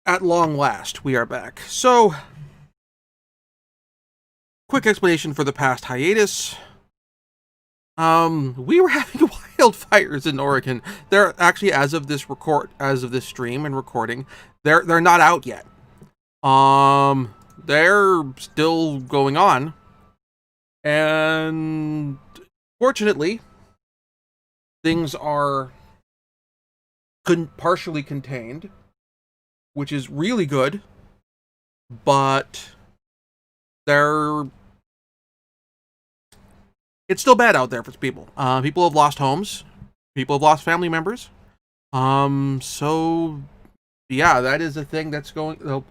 At long last, we are back. So, quick explanation for the past hiatus. We were having wildfires in Oregon. They're actually, as of this stream and recording, they're not out yet. They're still going on, and fortunately, things are partially contained, which is really good. But they're it's still bad out there for people. People have lost homes. People have lost family members. So yeah, that is a thing that's going.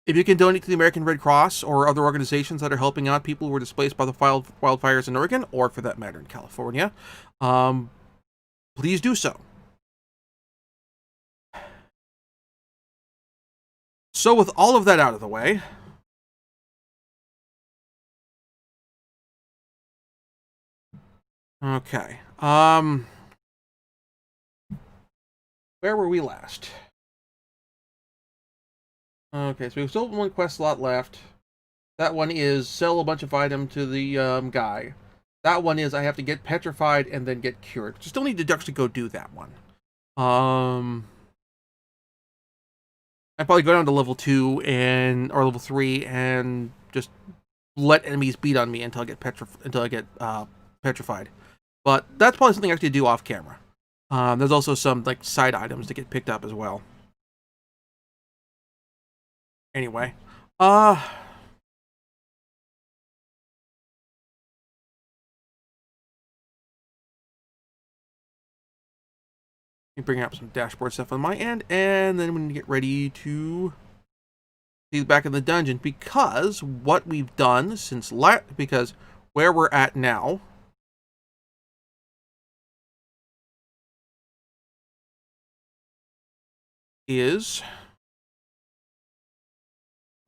If you can donate to the American Red Cross or other organizations that are helping out people who were displaced by the wildfires in Oregon, or for that matter in California, um, please do so. So with all of that out of the way, okay. Where were we last? Okay, so we have still one quest slot left. That one is sell a bunch of item to the guy. That one is I have to get petrified and then get cured. Still need to actually go do that one. I probably go down to level 2 or level 3 and just let enemies beat on me until I get petrified. But that's probably something I have to do off camera. There's also some like side items to get picked up as well. Anyway, let me bring up some dashboard stuff on my end, and then we need to get ready to see back in the dungeon, because what we've done because where we're at now is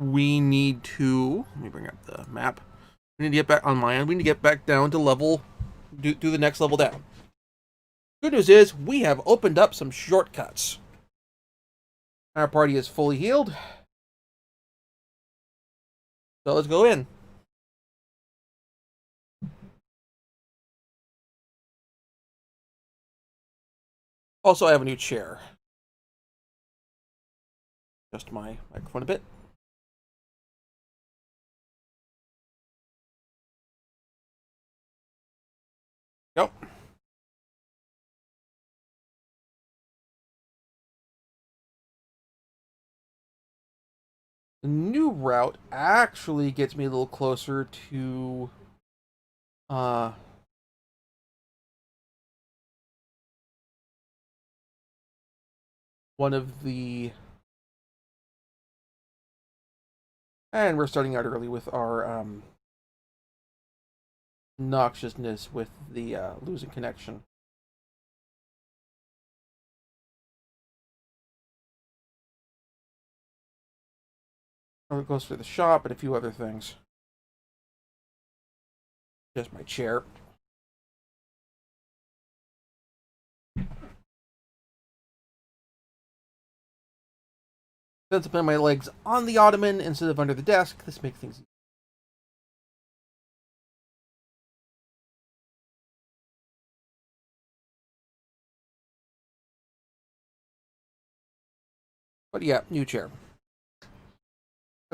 we need to, let me bring up the map. We need to get back on my end. We need to get back down to do the next level down. Good news is we have opened up some shortcuts. Our party is fully healed. So let's go in. Also, I have a new chair. Adjust my microphone a bit. Go. The new route actually gets me a little closer to uh one of the, and we're starting out early with our noxiousness with the losing connection. It goes for the shop and a few other things. Just my chair. Since I put my legs on the ottoman instead of under the desk, this makes things easier. But yeah, new chair.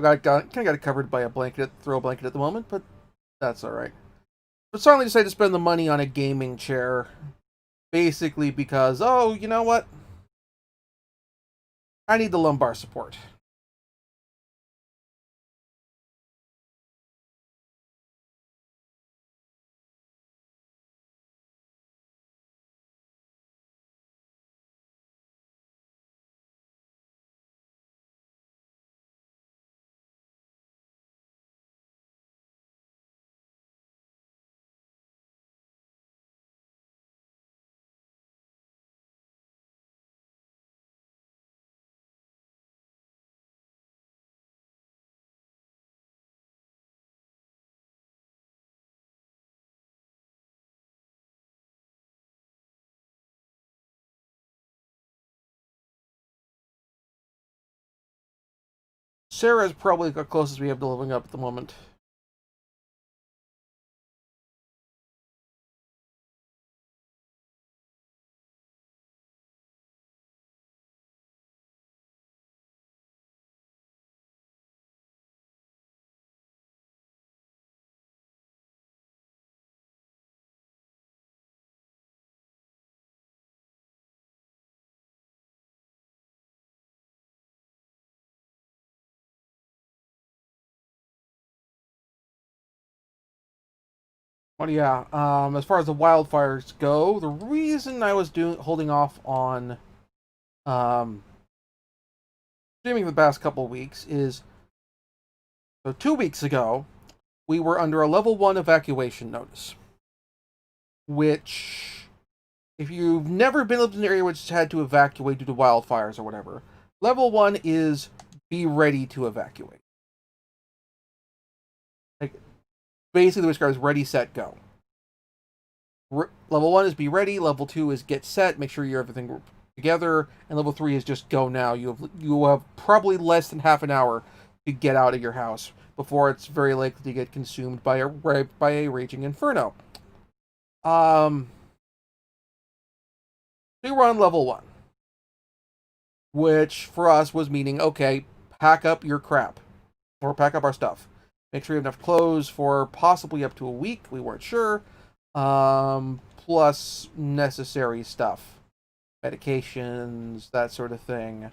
I kind of got it covered by a throw blanket at the moment, but that's all right. But certainly decided to spend the money on a gaming chair, basically because, oh, you know what? I need the lumbar support. Sarah is probably the closest we have to leveling up at the moment. Well, yeah. As far as the wildfires go, the reason I was holding off on um, streaming the past couple of weeks is so 2 weeks ago we were under a level 1 evacuation notice, which if you've never been in an area which had to evacuate due to wildfires or whatever, level 1 is be ready to evacuate. Like basically, the describes ready, set, go. Level 1 is be ready. Level 2 is get set. Make sure you're everything together. And level 3 is just go now. You have probably less than half an hour to get out of your house before it's very likely to get consumed by a raging inferno. We were on level 1, which for us was meaning okay, pack up your crap or pack up our stuff. Make sure you have enough clothes for possibly up to a week. We weren't sure. Plus necessary stuff, medications, that sort of thing.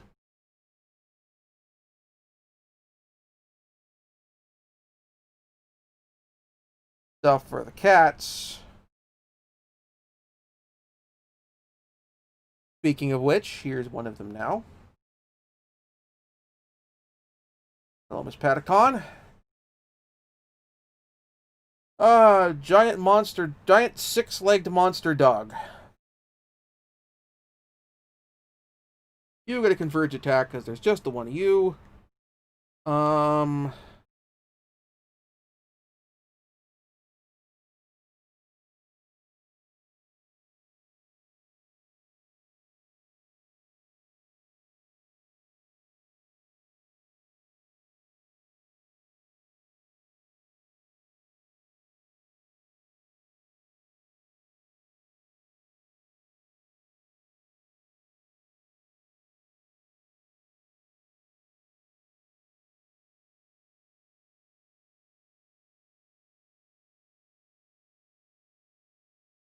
Stuff for the cats. Speaking of which, here's one of them now. Hello, Miss Patacon. Giant six-legged monster dog. You get a converge attack because there's just the one of you.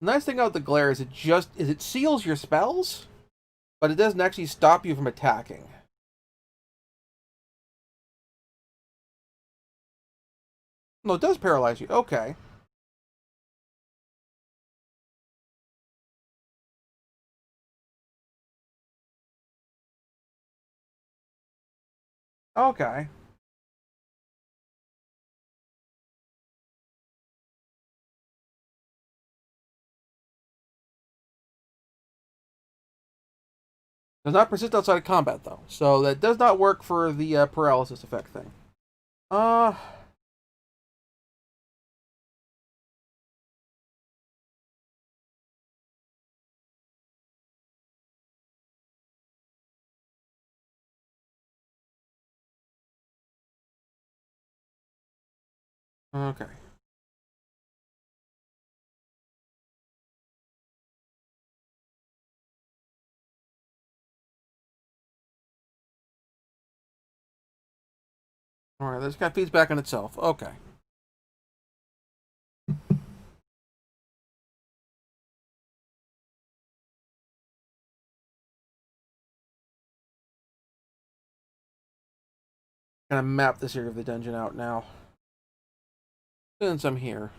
Nice thing about the glare is it seals your spells, but it doesn't actually stop you from attacking. No, it does paralyze you. Okay. Okay. Does not persist outside of combat, though. So that does not work for the paralysis effect thing. Uh, okay. Alright, this guy feeds back on itself. Okay. Gonna map this area of the dungeon out now. Since I'm here.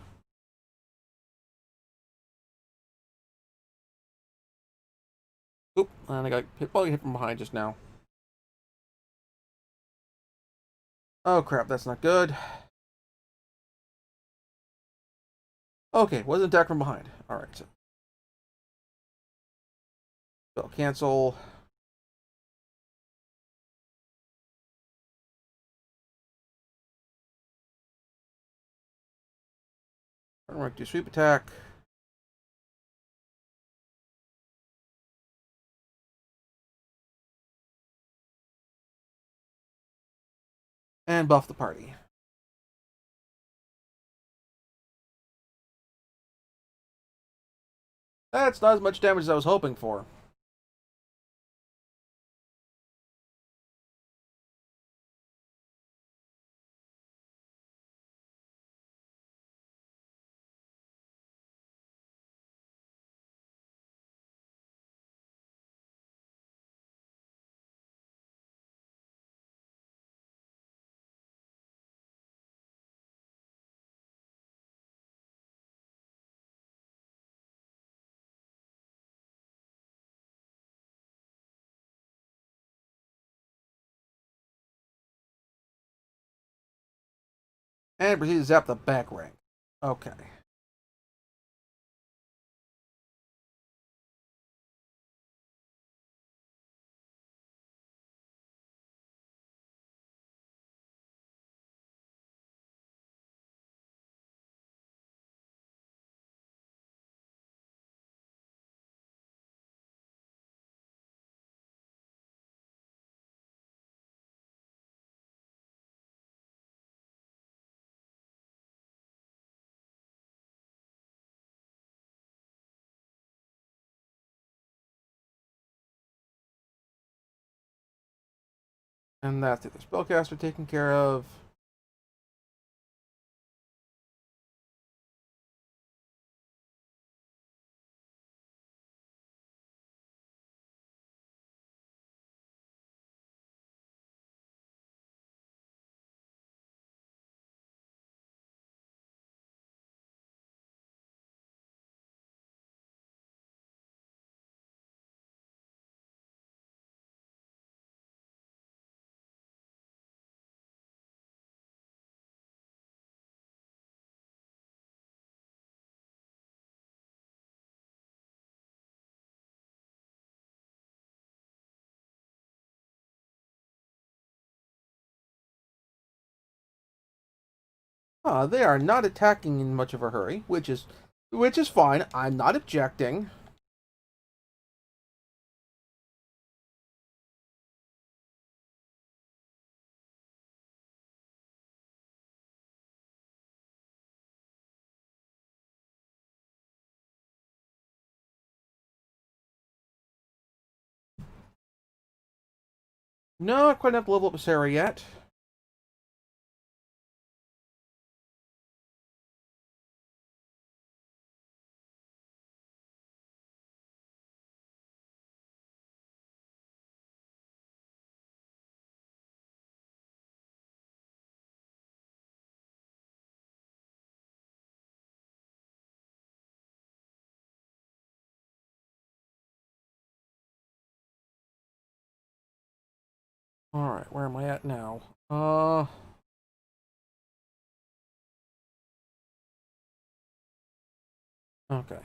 Oop, and I got hit from behind just now. Oh crap, that's not good. Okay, wasn't attacked from behind. Alright, so cancel. I'm going to do sweep attack. And buff the party. That's not as much damage as I was hoping for. And proceed to zap the back rank. Okay. And that's the spellcaster taken care of. They are not attacking in much of a hurry, which is fine. I'm not objecting. No, I quite enough to level up Sarah yet. Alright, where am I at now? Okay.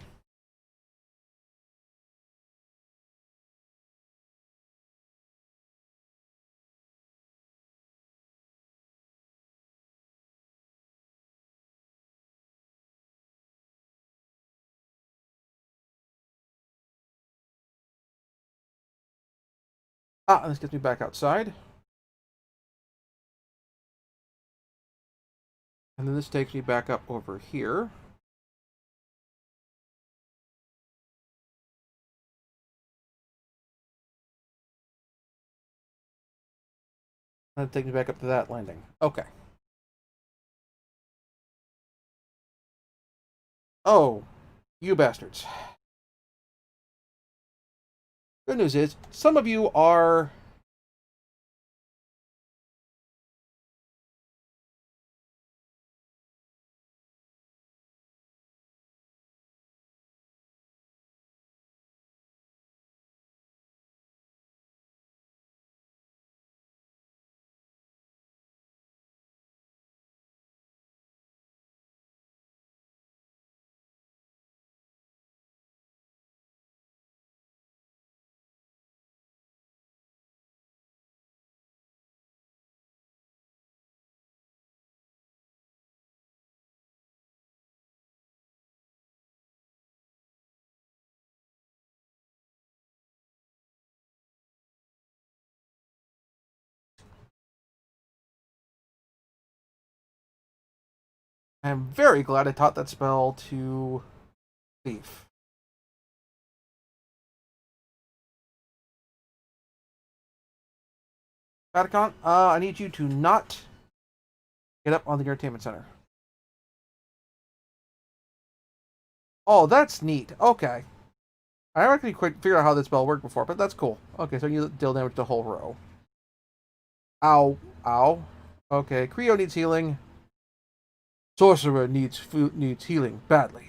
This gets me back outside. And then this takes me back up over here. And it takes me back up to that landing. Okay. Oh, you bastards. Good news is, some of you are... I'm very glad I taught that spell to Thief. Vatican, I need you to not get up on the entertainment center. Oh, that's neat. Okay. I haven't actually quite figured out how this spell worked before, but that's cool. Okay, so you deal damage to the whole row. Ow. Ow. Okay, Creo needs healing. Sorcerer needs healing badly.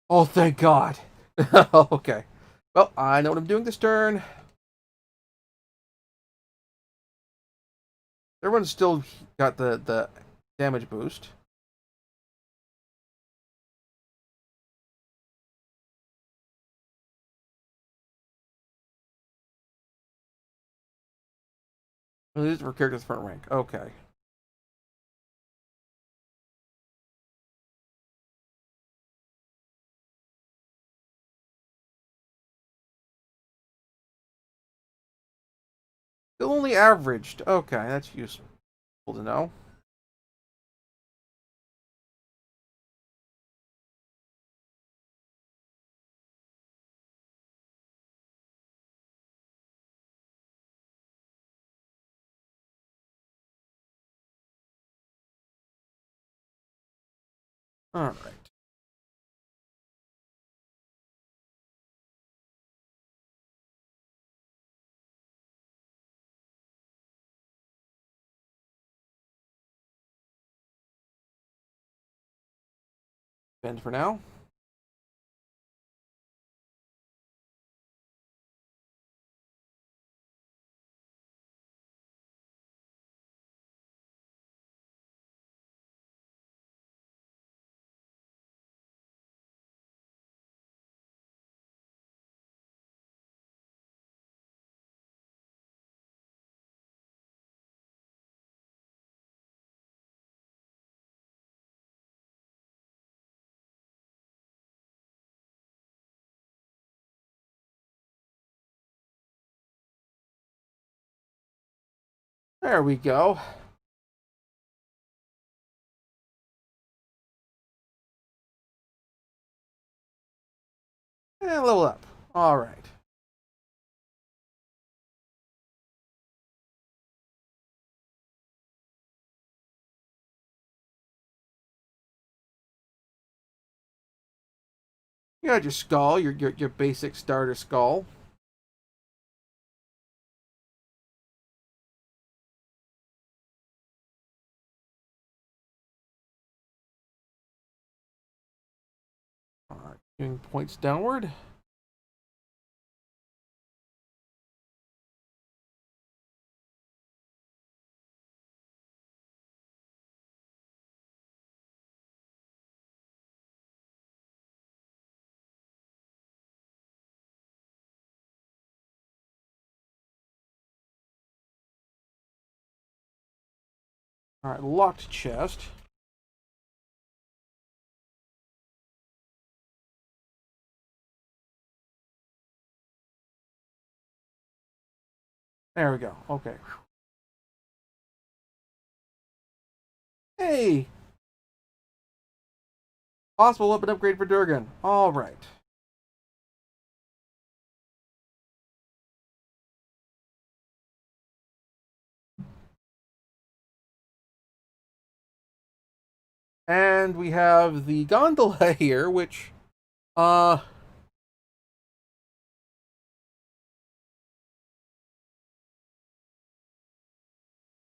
Oh, thank God. Okay. Well, I know what I'm doing this turn. Everyone's still got the damage boost. This is for characters front rank. Okay. Still only averaged. Okay, that's useful to know. Alright. Bend for now. There we go. And level up. Alright. You got your skull, your basic starter skull. Alright, doing points downward. Alright, locked chest. There we go. Okay. Hey! Possible weapon upgrade for Durgan. Alright. And we have the gondola here, which uh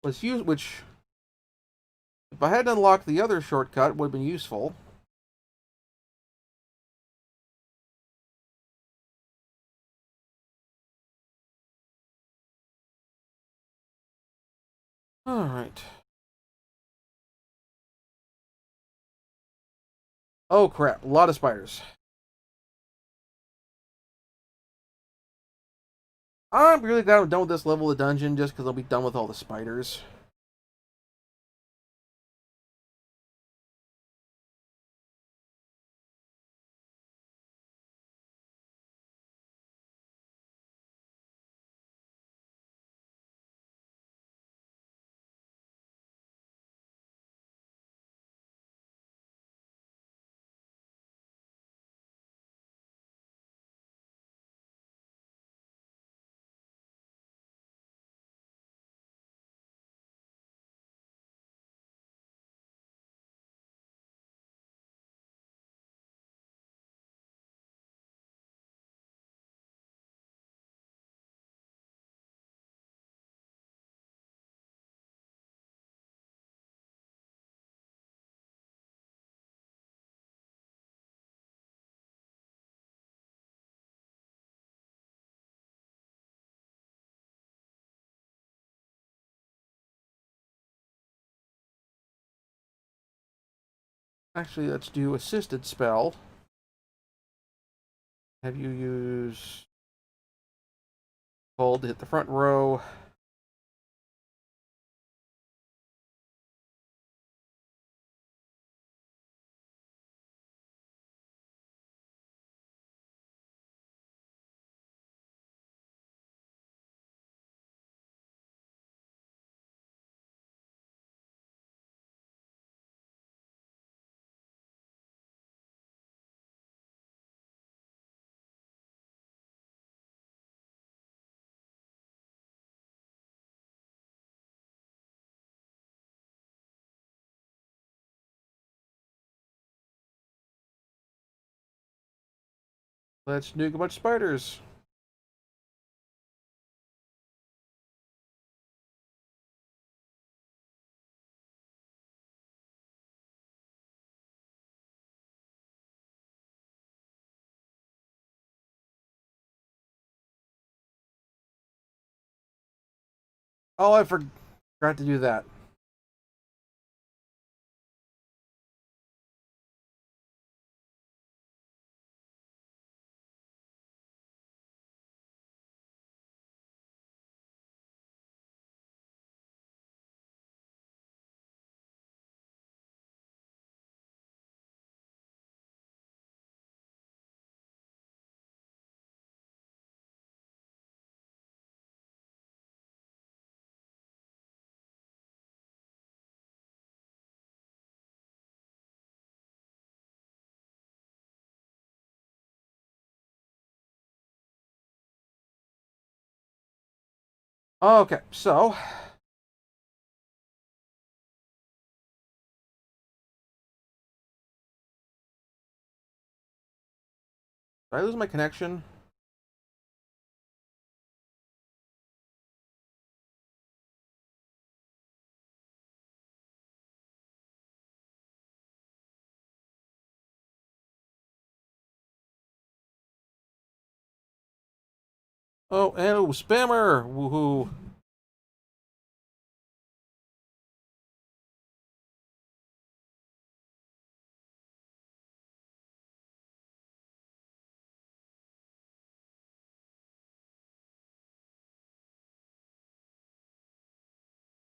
was used, which if I had unlocked the other shortcut would have been useful. Alright. Oh crap, a lot of spiders. I'm really glad I'm done with this level of the dungeon just because I'll be done with all the spiders. Actually, let's do assisted spell. Have you use hold to hit the front row. Let's nuke a bunch of spiders. Oh, I forgot to do that. Okay, so did I lose my connection? Oh, and oh, spammer! Woohoo!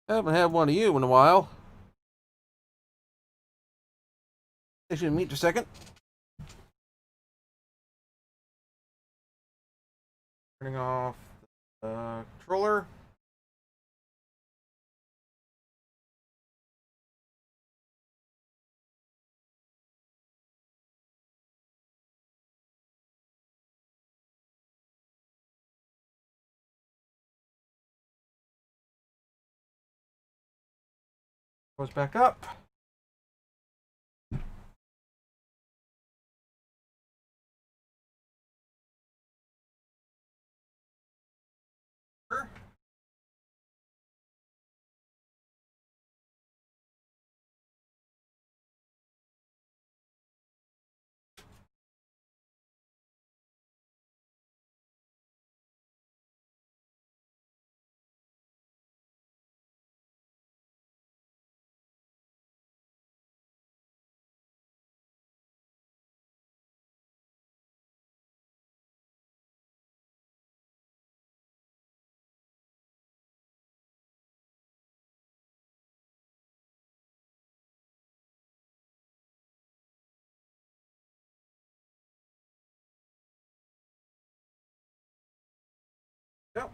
Haven't had one of you in a while. They should meet in a second. Turning off the controller. Goes back up. Yep.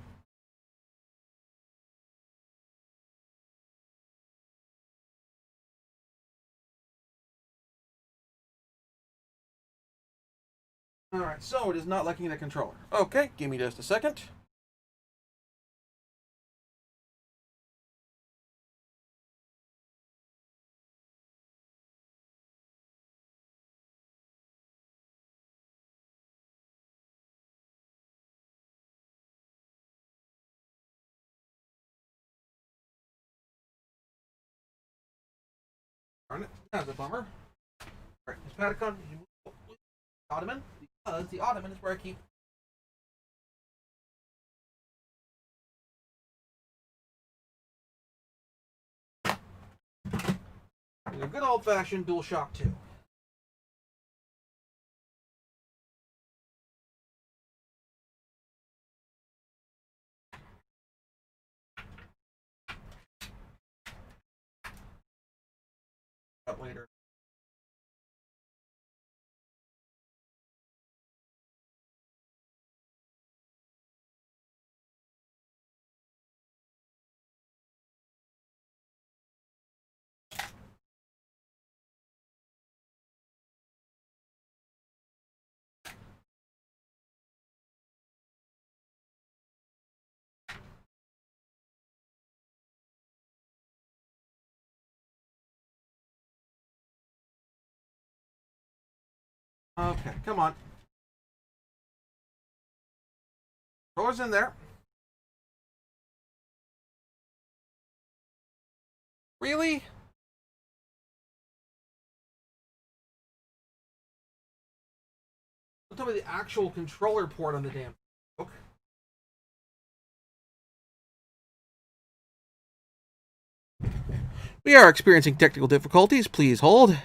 Alright, so it is not liking the controller. Okay, give me just a second. Darn it, that's a bummer. Alright, this Patacon Ottoman, because the Ottoman is where I keep a good old-fashioned DualShock 2. later. Okay, come on. Doors in there. Really? Don't tell me the actual controller port on the damn. Okay. We are experiencing technical difficulties. Please hold.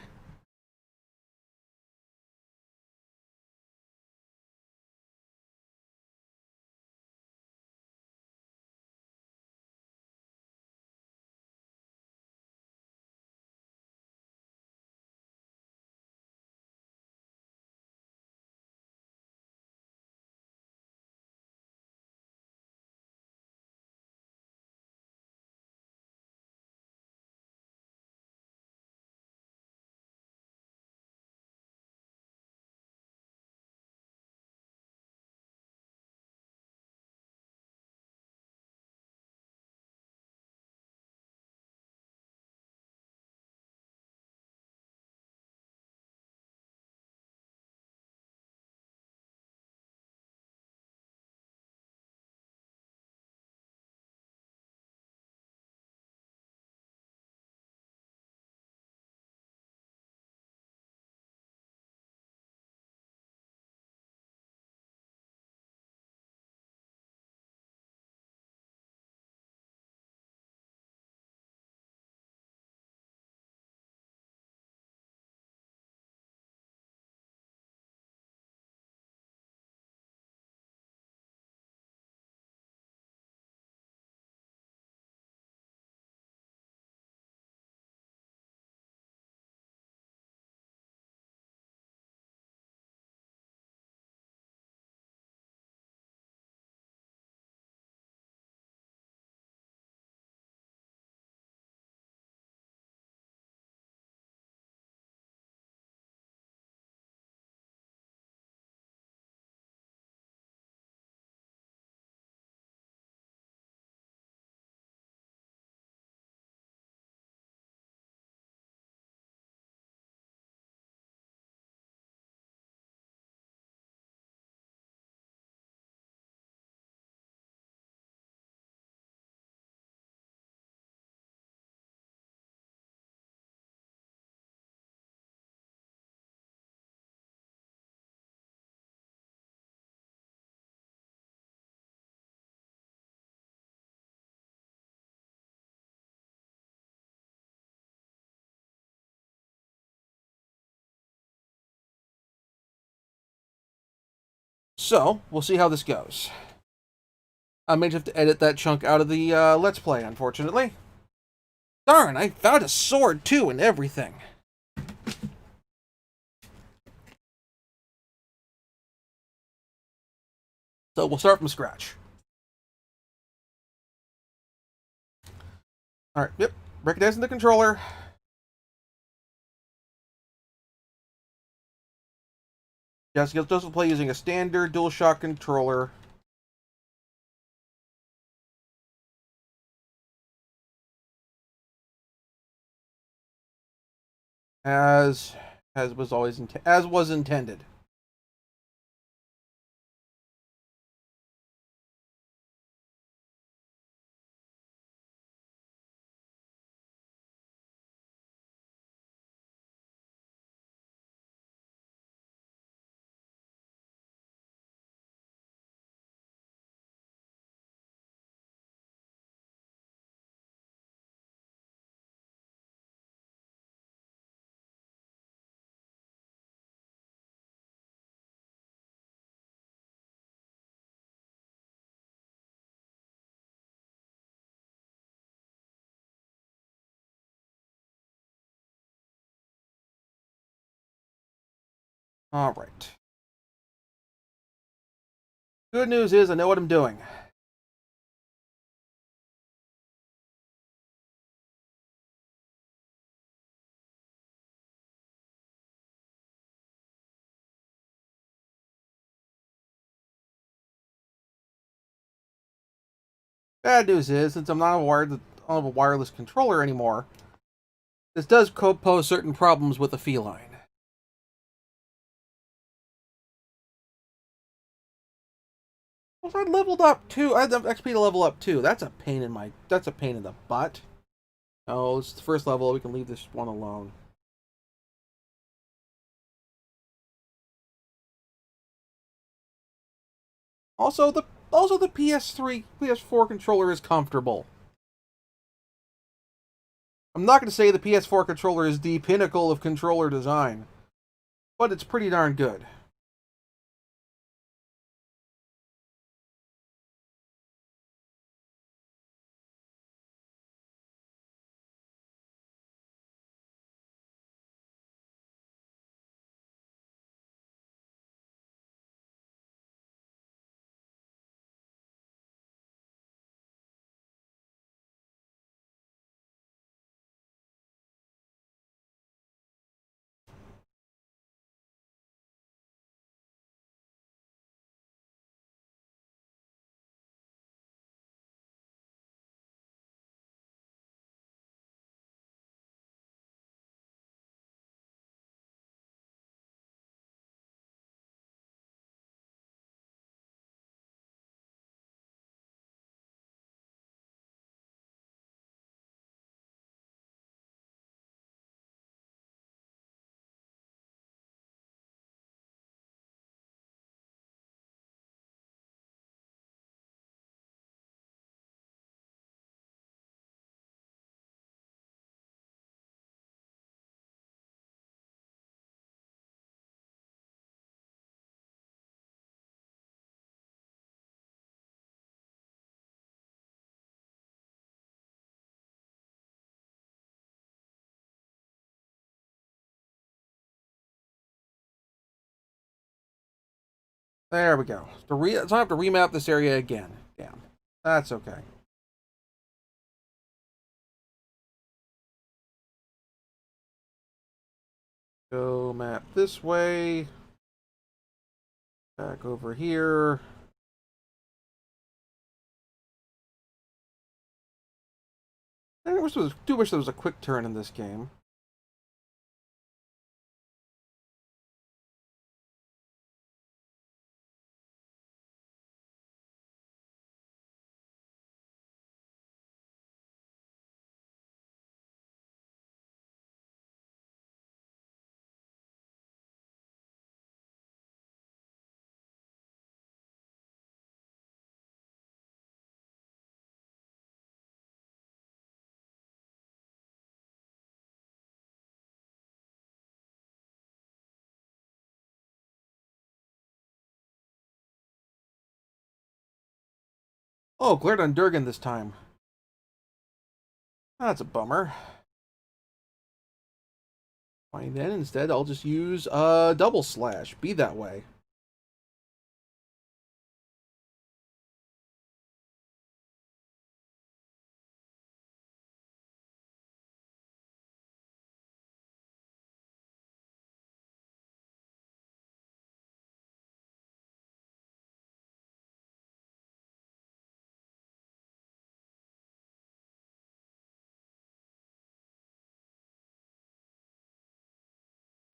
So, we'll see how this goes. I may have to edit that chunk out of the Let's Play, unfortunately. Darn, I found a sword too and everything. So we'll start from scratch. Alright, yep. Recognizing the controller. Yes, you'll just play using a standard DualShock controller. As as was intended. Alright. Good news is I know what I'm doing. Bad news is, since I'm not I don't have a wireless controller anymore, this does pose certain problems with the feline. Well, I leveled up too. I had the XP to level up too. That's a pain in my. That's a pain in the butt. Oh, it's the first level. We can leave this one alone. Also, the PS3, PS4 controller is comfortable. I'm not going to say the PS4 controller is the pinnacle of controller design, but it's pretty darn good. There we go. So I have to remap this area again. Damn. That's okay. Go map this way. Back over here. I do wish there was a quick turn in this game. Oh, glared on Durgan this time. That's a bummer. Fine then, instead I'll just use double slash. Be that way.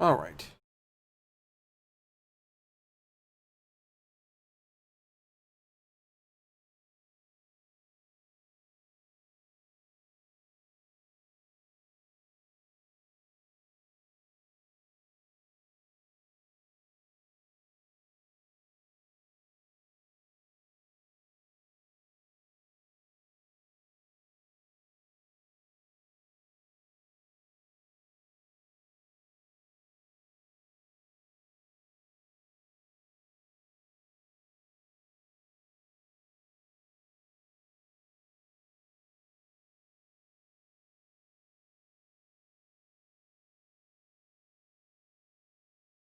Alright.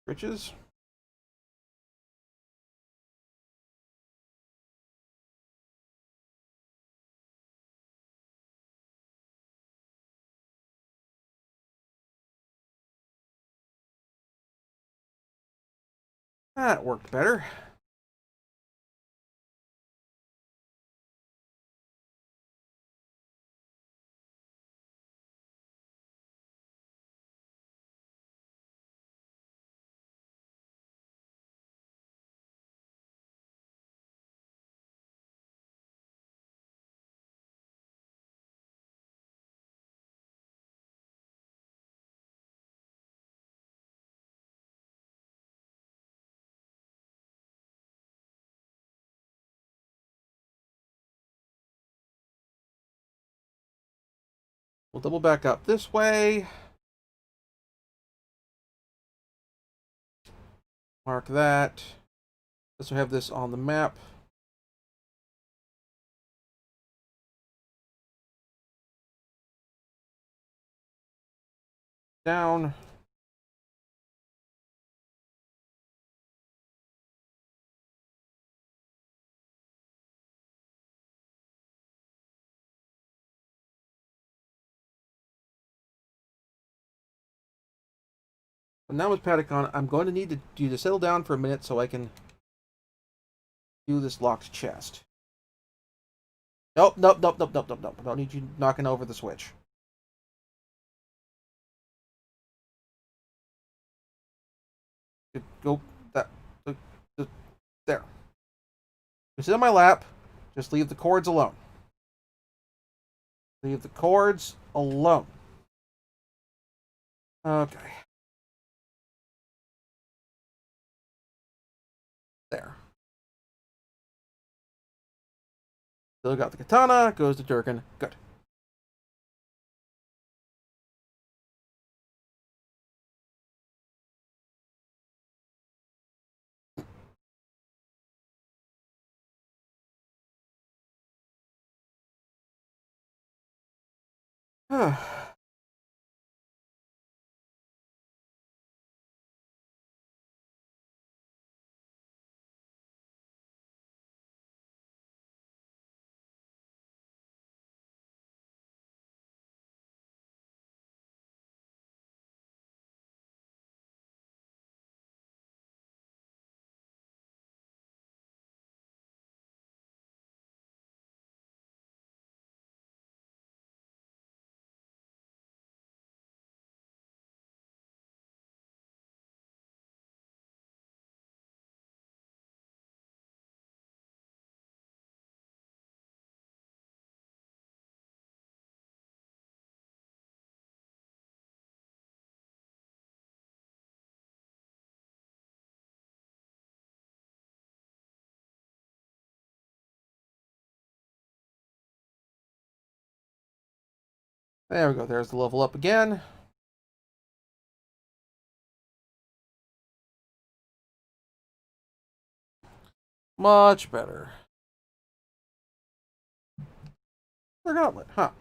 Riches? That worked better. We'll double back up this way. Mark that. Let's have this on the map. Down. And now with Patacon, I'm going to need you to settle down for a minute so I can do this locked chest. Nope, nope, nope, nope, nope, nope, nope. I don't need you knocking over the switch. Go that. There. You sit on my lap. Just leave the cords alone. Leave the cords alone. Okay. There. Still got the katana. Goes to Durkin. Good. There we go. There's the level up again. Much better. Gauntlet, huh?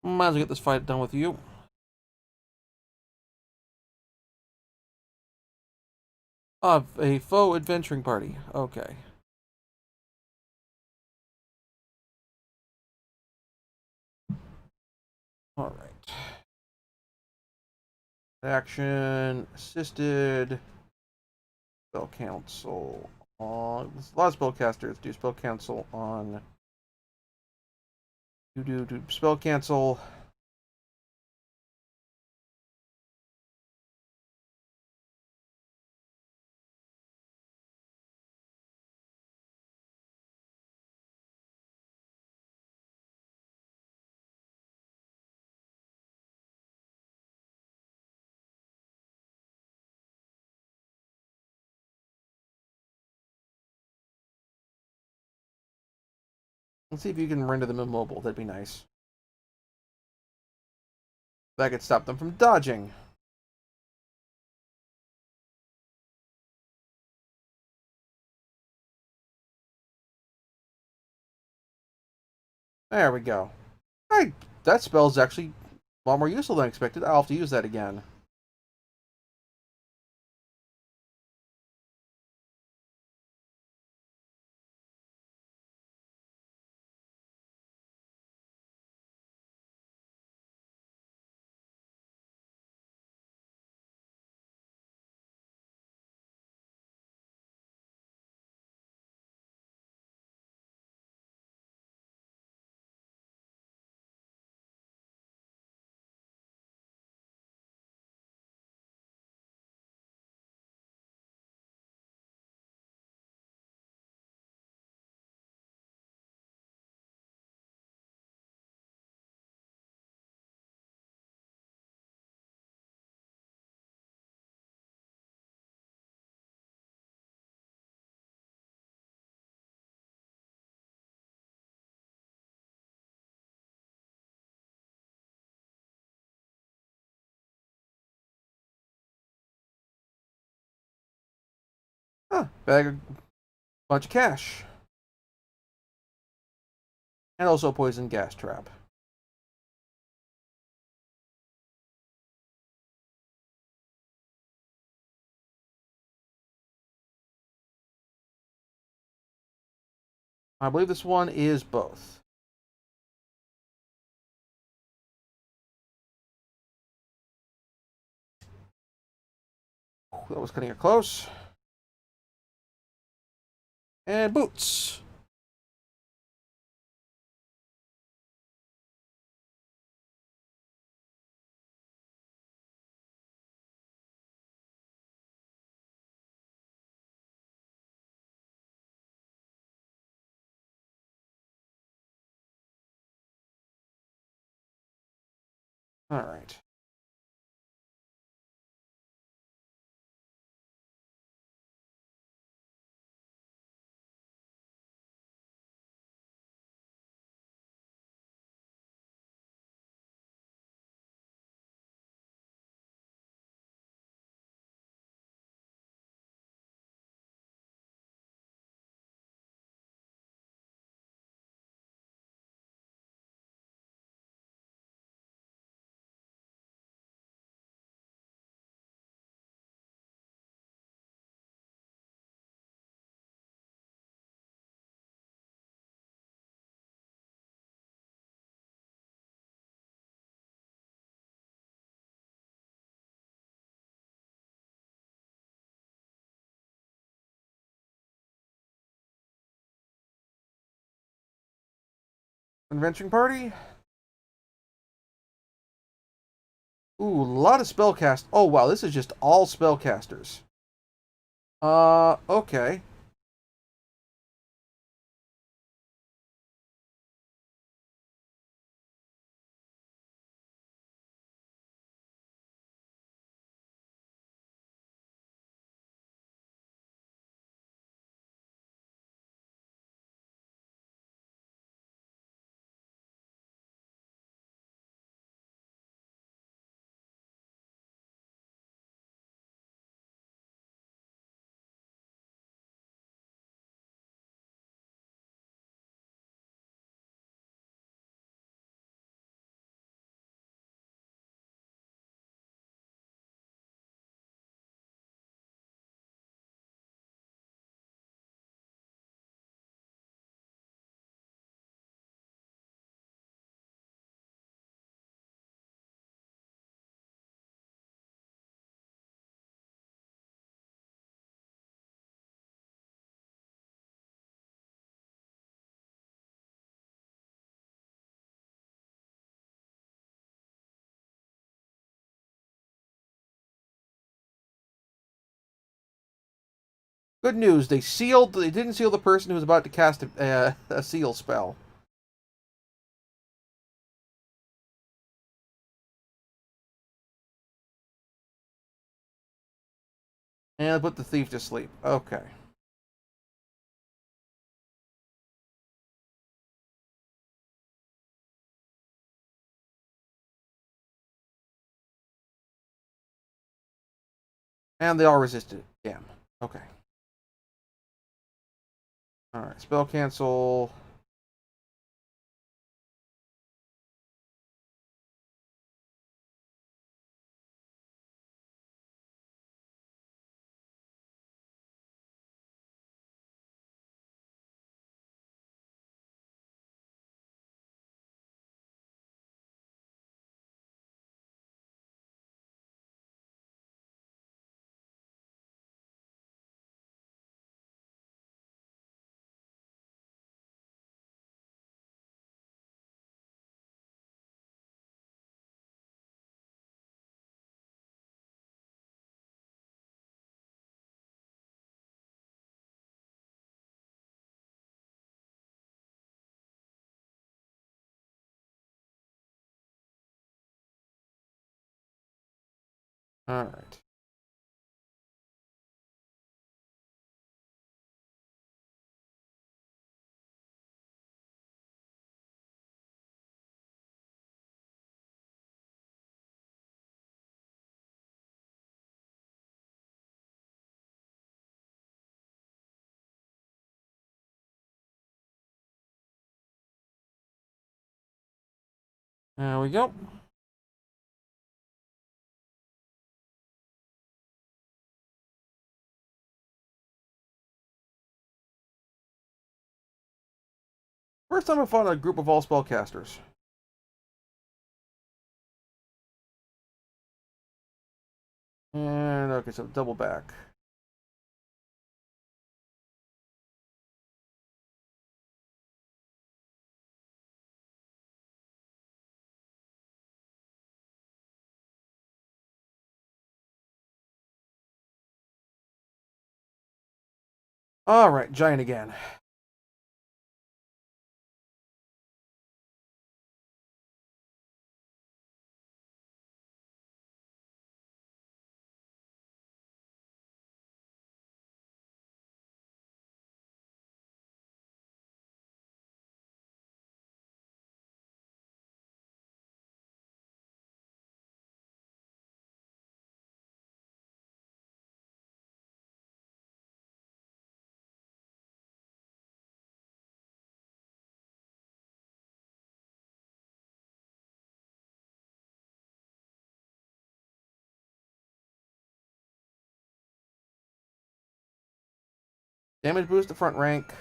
Might as well get this fight done with you. Of a foe adventuring party. Okay. Alright. Action. Assisted. Spell cancel on. A lot of spellcasters do spell cancel on. Do spell cancel. Let's see if you can render them immobile. That'd be nice. That could stop them from dodging. There we go. That spell's actually a lot more useful than expected. I'll have to use that again. Bag a bunch of cash. And also a poison gas trap. I believe this one is both. That was cutting it close. And boots. All right. Adventuring party. Ooh, a lot of spellcast. Oh wow, this is just all spellcasters. Okay. Good news. They sealed. They didn't seal the person who was about to cast a seal spell. And put the thief to sleep. Okay. And they all resisted it. Damn. Okay. All right. Spell cancel. All right. There we go. First time I fought a group of all spellcasters. And okay, so double back. Alright, giant again. Damage boost to front rank.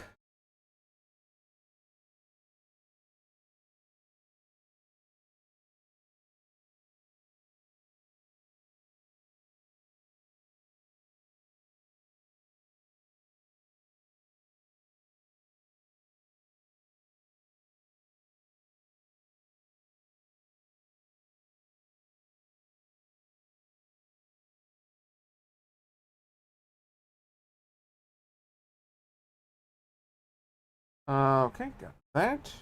Okay, got that.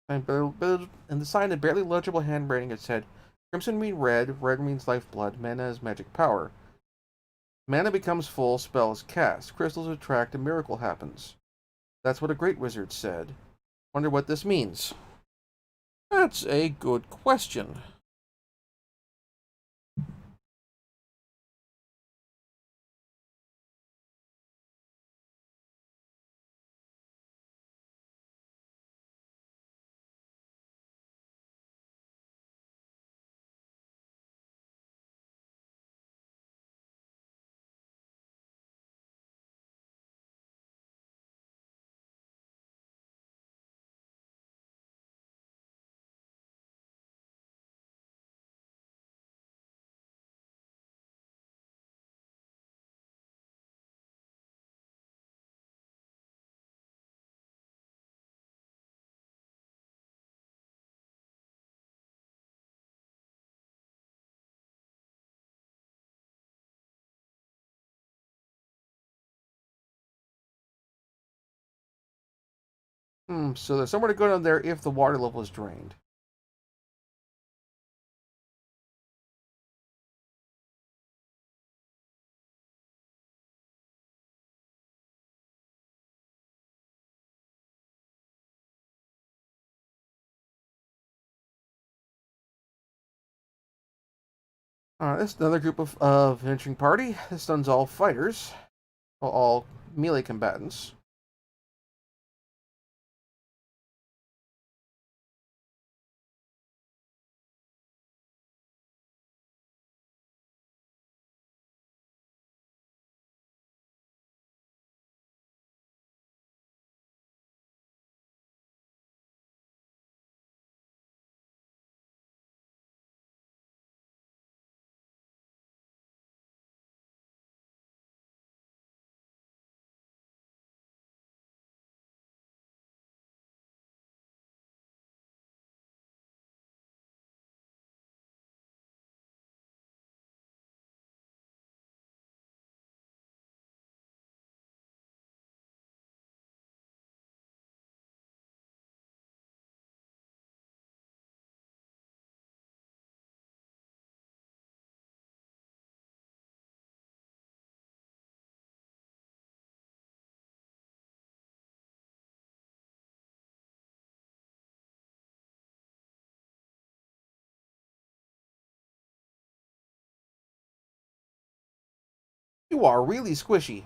And the sign of barely legible handwriting it said, Crimson means red, red means lifeblood, mana is magic power. Mana becomes full, spell is cast, crystals attract, a miracle happens. That's what a great wizard said. Wonder what this means. That's a good question. So there's somewhere to go down there if the water level is drained. This is another group of venturing party. This one's all fighters, all melee combatants. You are really squishy.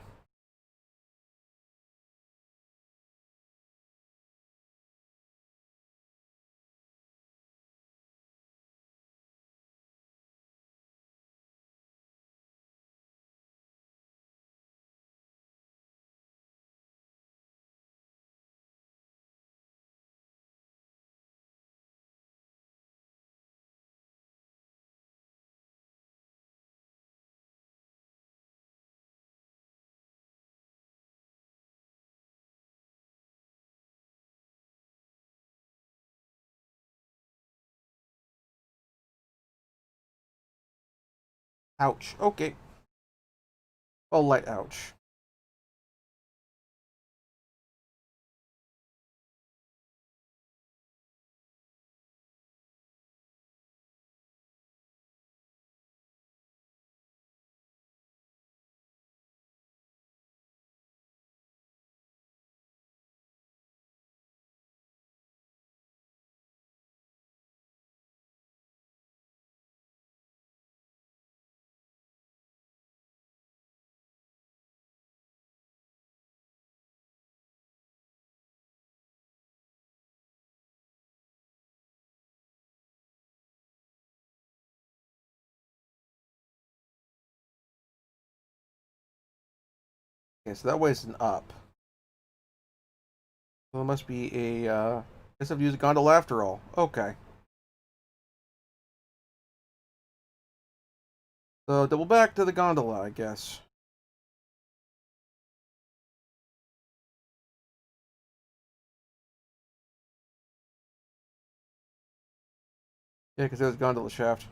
Ouch. Okay. A light ouch. Okay, so that way it's an up. So there must be a, I guess I've used a gondola after all. Okay. So double back to the gondola, I guess. Yeah, because there's a gondola shaft.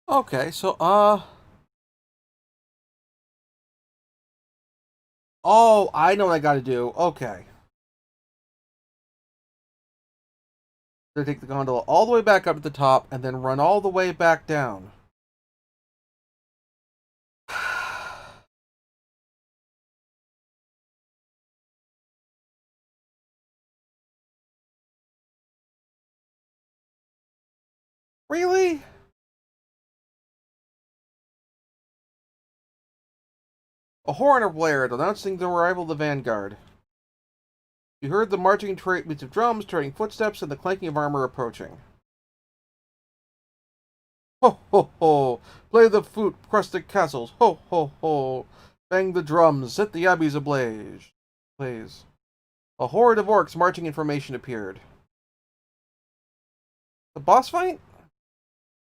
Okay, so, oh, I know what I gotta do. Okay. So take the gondola all the way back up to the top and then run all the way back down. Really? A horn blared, announcing the arrival of the vanguard. You heard the marching beats of drums, turning footsteps, and the clanking of armor approaching. Ho, ho, ho! Play the flute, crush the castles. Ho, ho, ho! Bang the drums, set the abbeys ablaze. Blaze. A horde of orcs marching in formation appeared. The boss fight?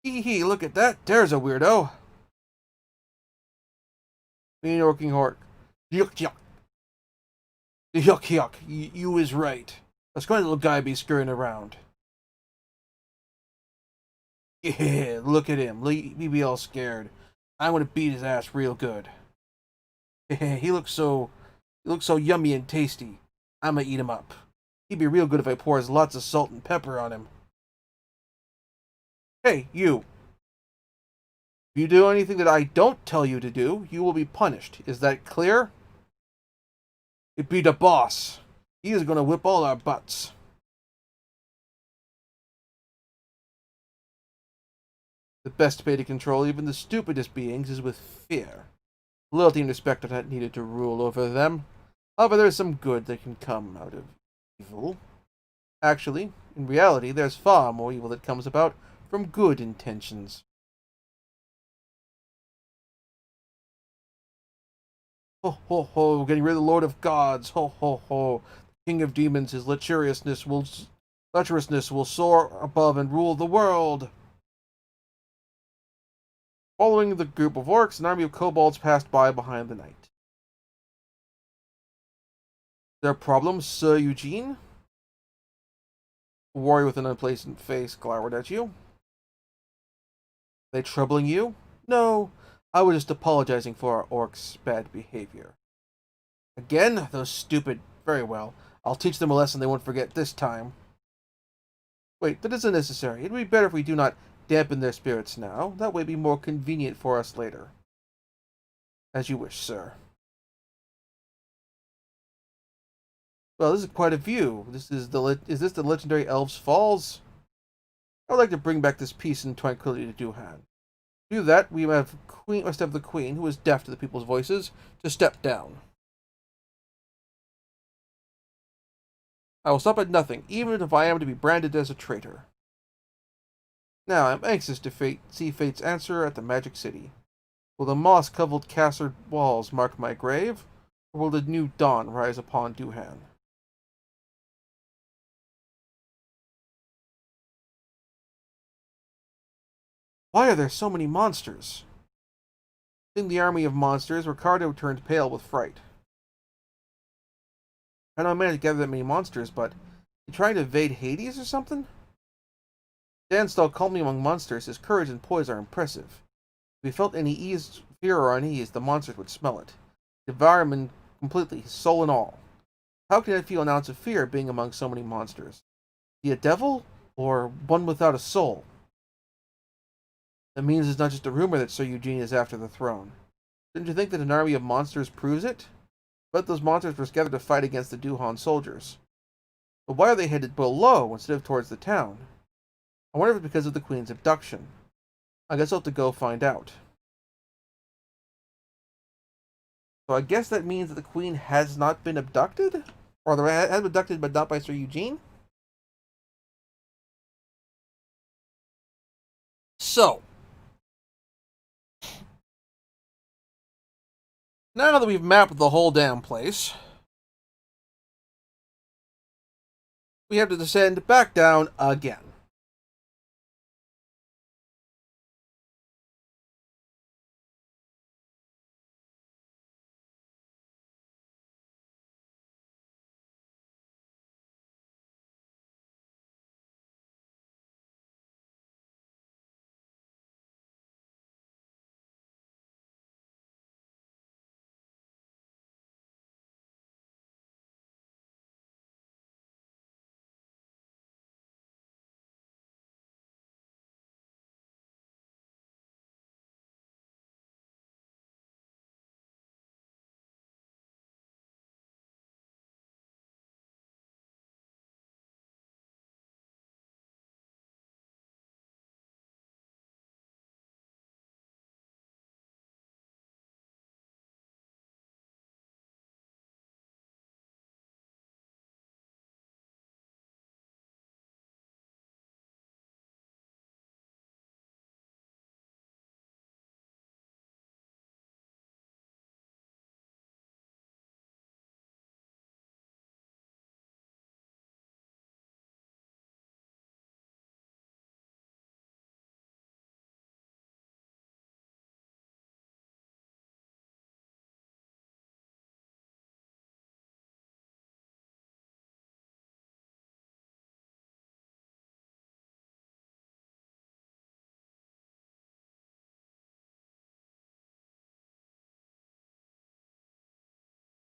Hee hee, look at that. There's a weirdo. Mean orking orc. Yuck, yuck. Yuck, yuck. You is right. A squint little guy be scurrying around. Yeah, look at him. He be all scared. I want to beat his ass real good. He looks so yummy and tasty. I'ma eat him up. He'd be real good if I pours lots of salt and pepper on him. Hey, you. If you do anything that I don't tell you to do, you will be punished. Is that clear? It be the boss. He is gonna whip all our butts. The best way to control even the stupidest beings is with fear. Loyalty and respect are not needed to rule over them. However, there is some good that can come out of evil. Actually, in reality, there's far more evil that comes about from good intentions. Ho ho ho, getting rid of the Lord of Gods. Ho ho ho. The King of Demons, his lecherousness will soar above and rule the world. Following the group of orcs, an army of kobolds passed by behind the knight. There are problems, Sir Eugene? A warrior with an unpleasant face glowered at you. Are they troubling you? No, I was just apologizing for our orcs' bad behavior. Again? Those stupid. Very well. I'll teach them a lesson they won't forget this time. Wait, that isn't necessary. It'd be better if we do not dampen their spirits now. That way be more convenient for us later. As you wish, sir. Well, this is quite a view. Is this the legendary Elves Falls? I would like to bring back this peace and tranquility to Duhan. To do that, we must have the Queen, who is deaf to the people's voices, to step down. I will stop at nothing, even if I am to be branded as a traitor. Now, I am anxious to see Fate's answer at the Magic City. Will the moss-covered castle walls mark my grave, or will the new dawn rise upon Duhan? Why are there so many monsters? Seeing the army of monsters, Ricardo turned pale with fright. I know I managed to gather that many monsters, but you trying to invade Hades or something? Danstall called me among monsters. His courage and poise are impressive. If he felt any fear or unease, the monsters would smell it. Devour him completely, soul and all. How can I feel an ounce of fear being among so many monsters? Is he a devil, or one without a soul? That means it's not just a rumor that Sir Eugene is after the throne. Didn't you think that an army of monsters proves it? But those monsters were gathered to fight against the Duhan soldiers. But why are they headed below instead of towards the town? I wonder if it's because of the Queen's abduction. I guess I'll have to go find out. So I guess that means that the Queen has not been abducted? Or has been abducted but not by Sir Eugene? So, now that we've mapped the whole damn place, we have to descend back down again.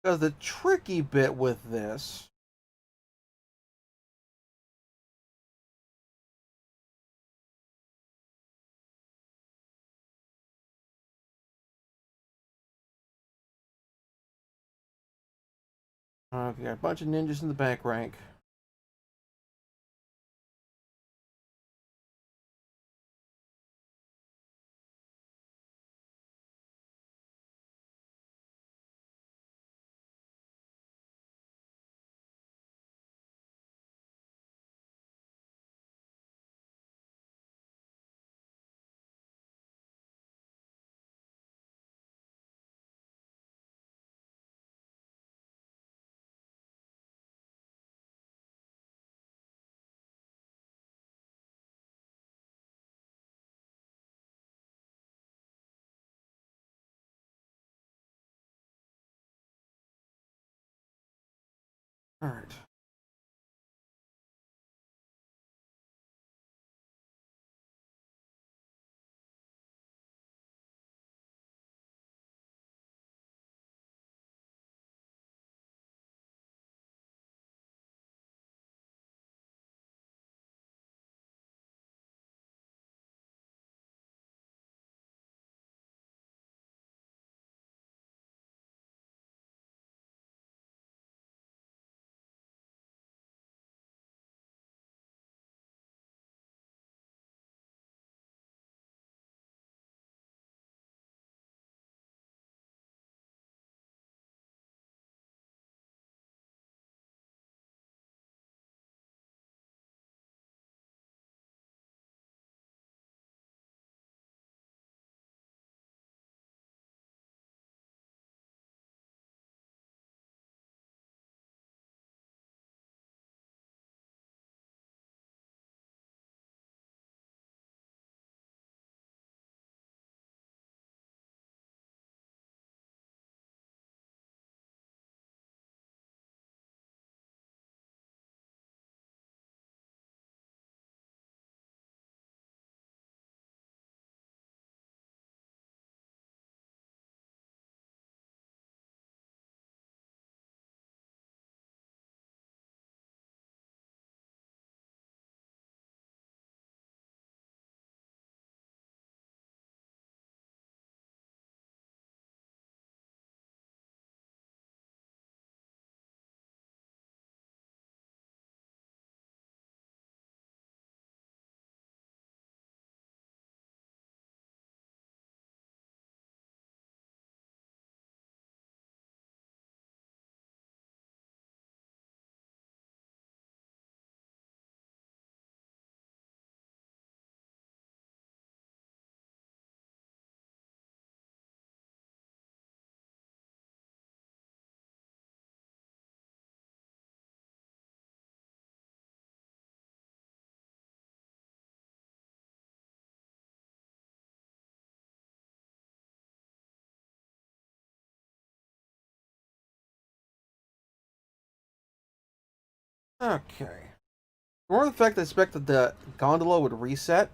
Because the tricky bit with this okay, got a bunch of ninjas in the back rank. All right. Okay. More the fact I expected the gondola would reset,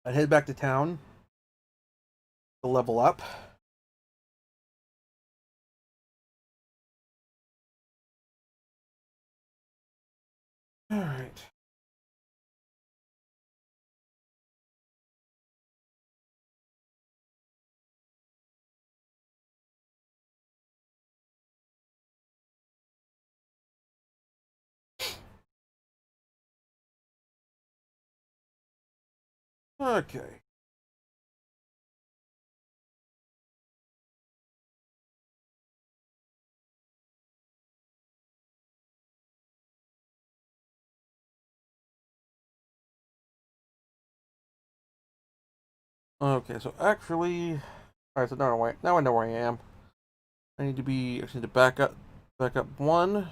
I'd head back to town to level up. All right. Okay. Okay, so actually, alright, so now I know where I am. I need to be, I just need to back up one.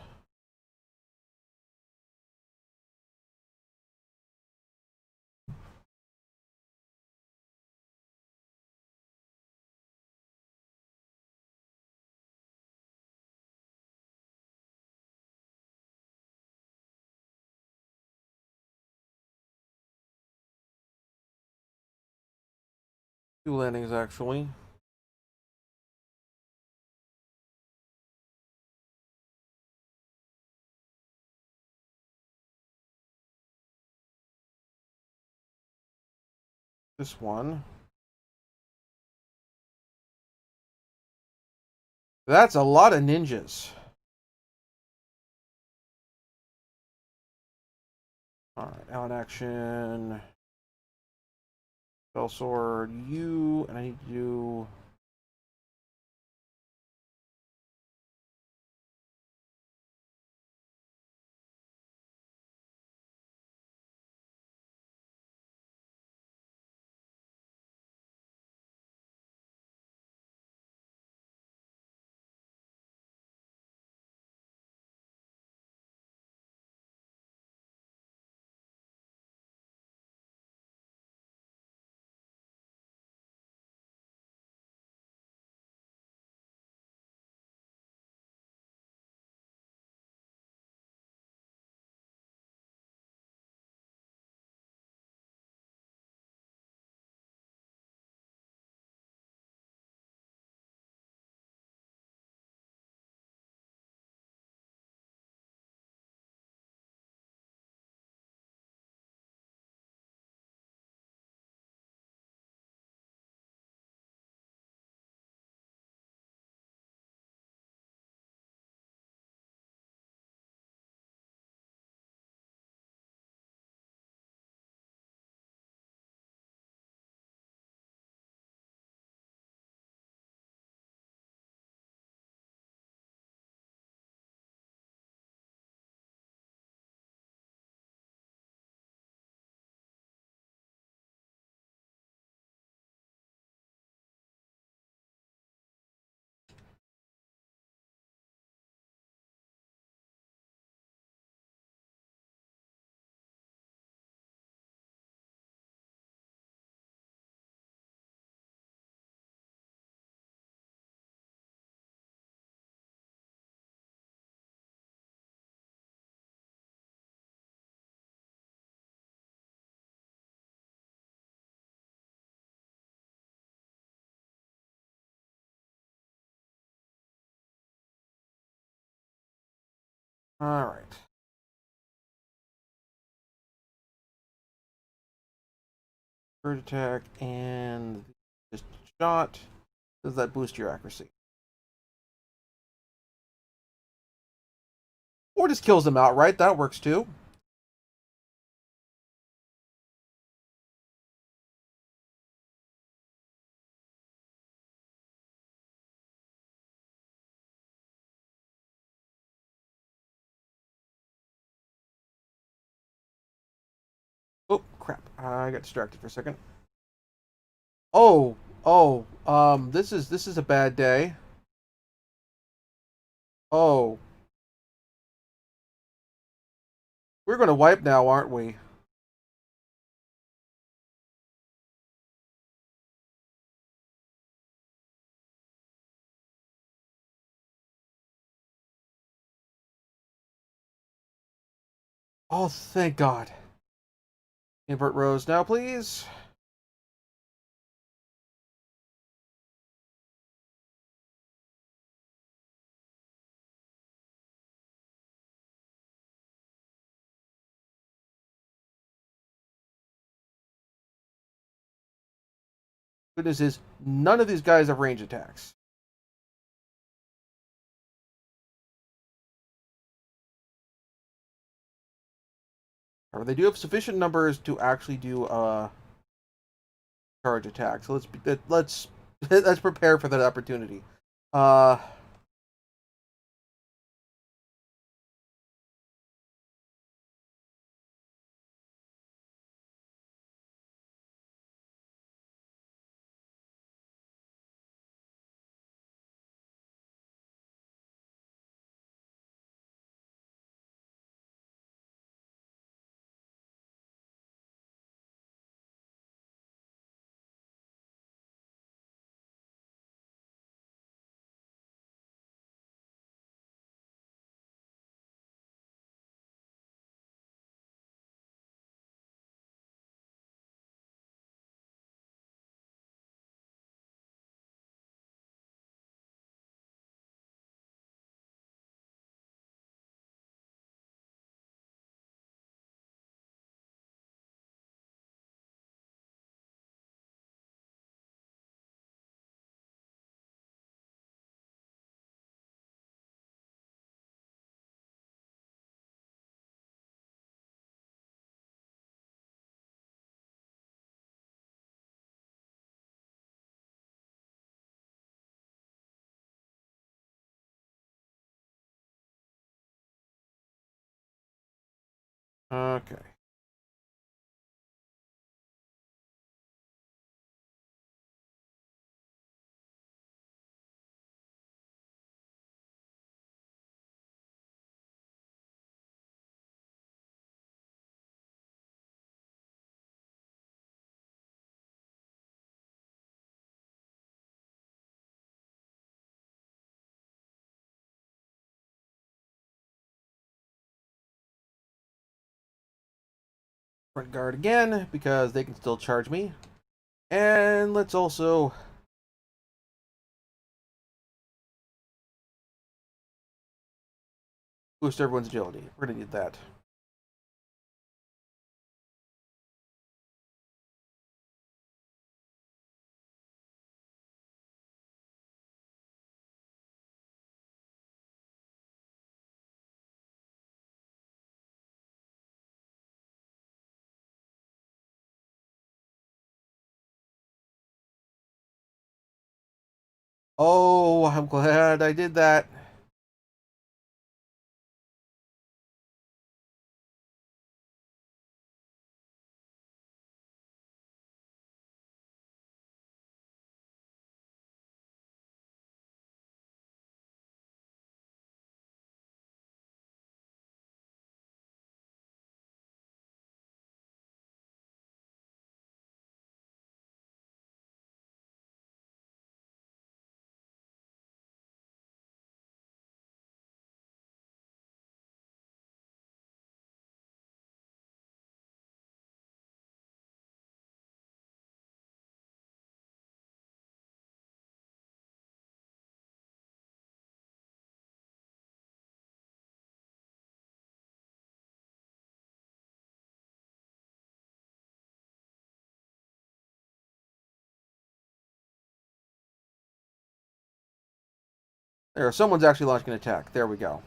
Two landings, actually. This one. That's a lot of ninjas. Alright, out in action. Spell sword, you, and I need to do. All right. Bird attack and just shot. Does that boost your accuracy? Or just kills them outright. That works too. Oh crap! I got distracted for a second. Oh, oh. This is a bad day. Oh, we're gonna wipe now, aren't we? Oh, thank God. Invert rows now, please. Good news is none of these guys have range attacks. However, they do have sufficient numbers to actually do a charge attack. So let's let's prepare for that opportunity. Uh, okay. Front guard again because they can still charge me. And let's also boost everyone's agility. We're gonna need that. Oh, I'm glad I did that. There, someone's actually launching an attack. There we go.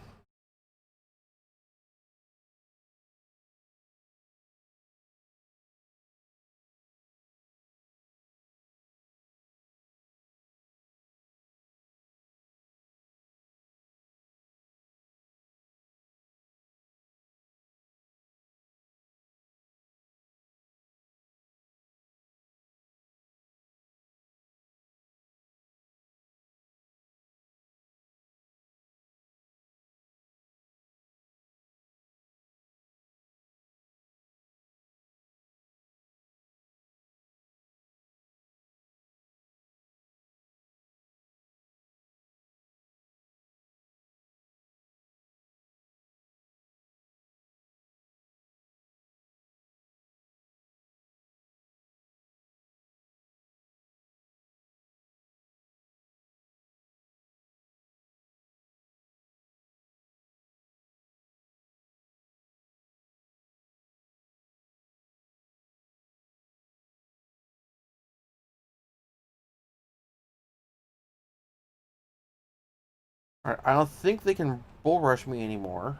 Alright, I don't think they can bull rush me anymore.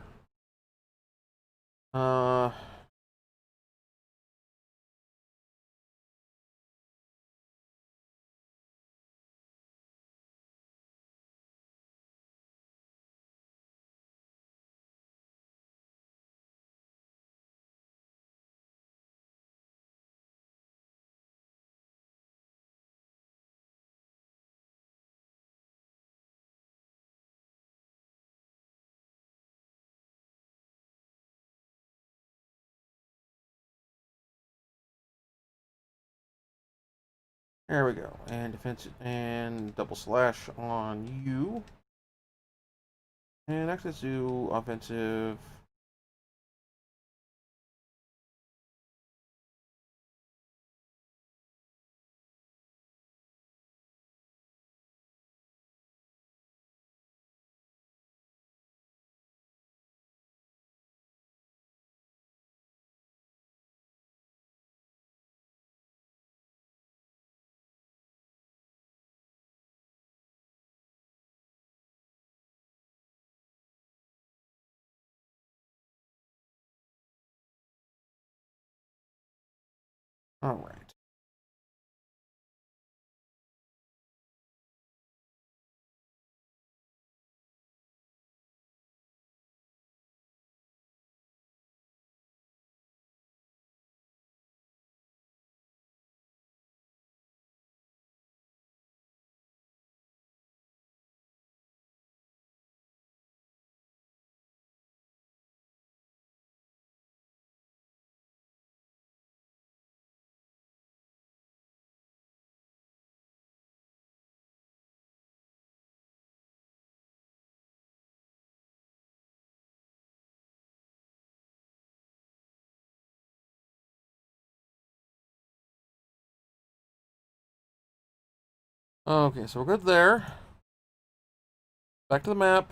Uh, there we go. And defensive and double slash on you. And actually let's do offensive. Alright. Okay, so we're good there. Back to the map.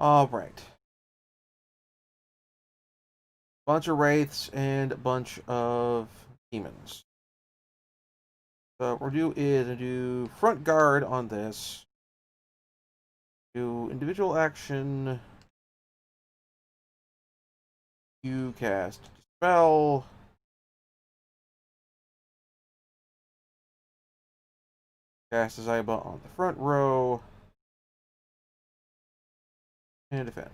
Alright. Bunch of wraiths and a bunch of demons. So what we'll do is do front guard on this. Do individual action. You cast spell. Cast a Zyba on the front row. And defend.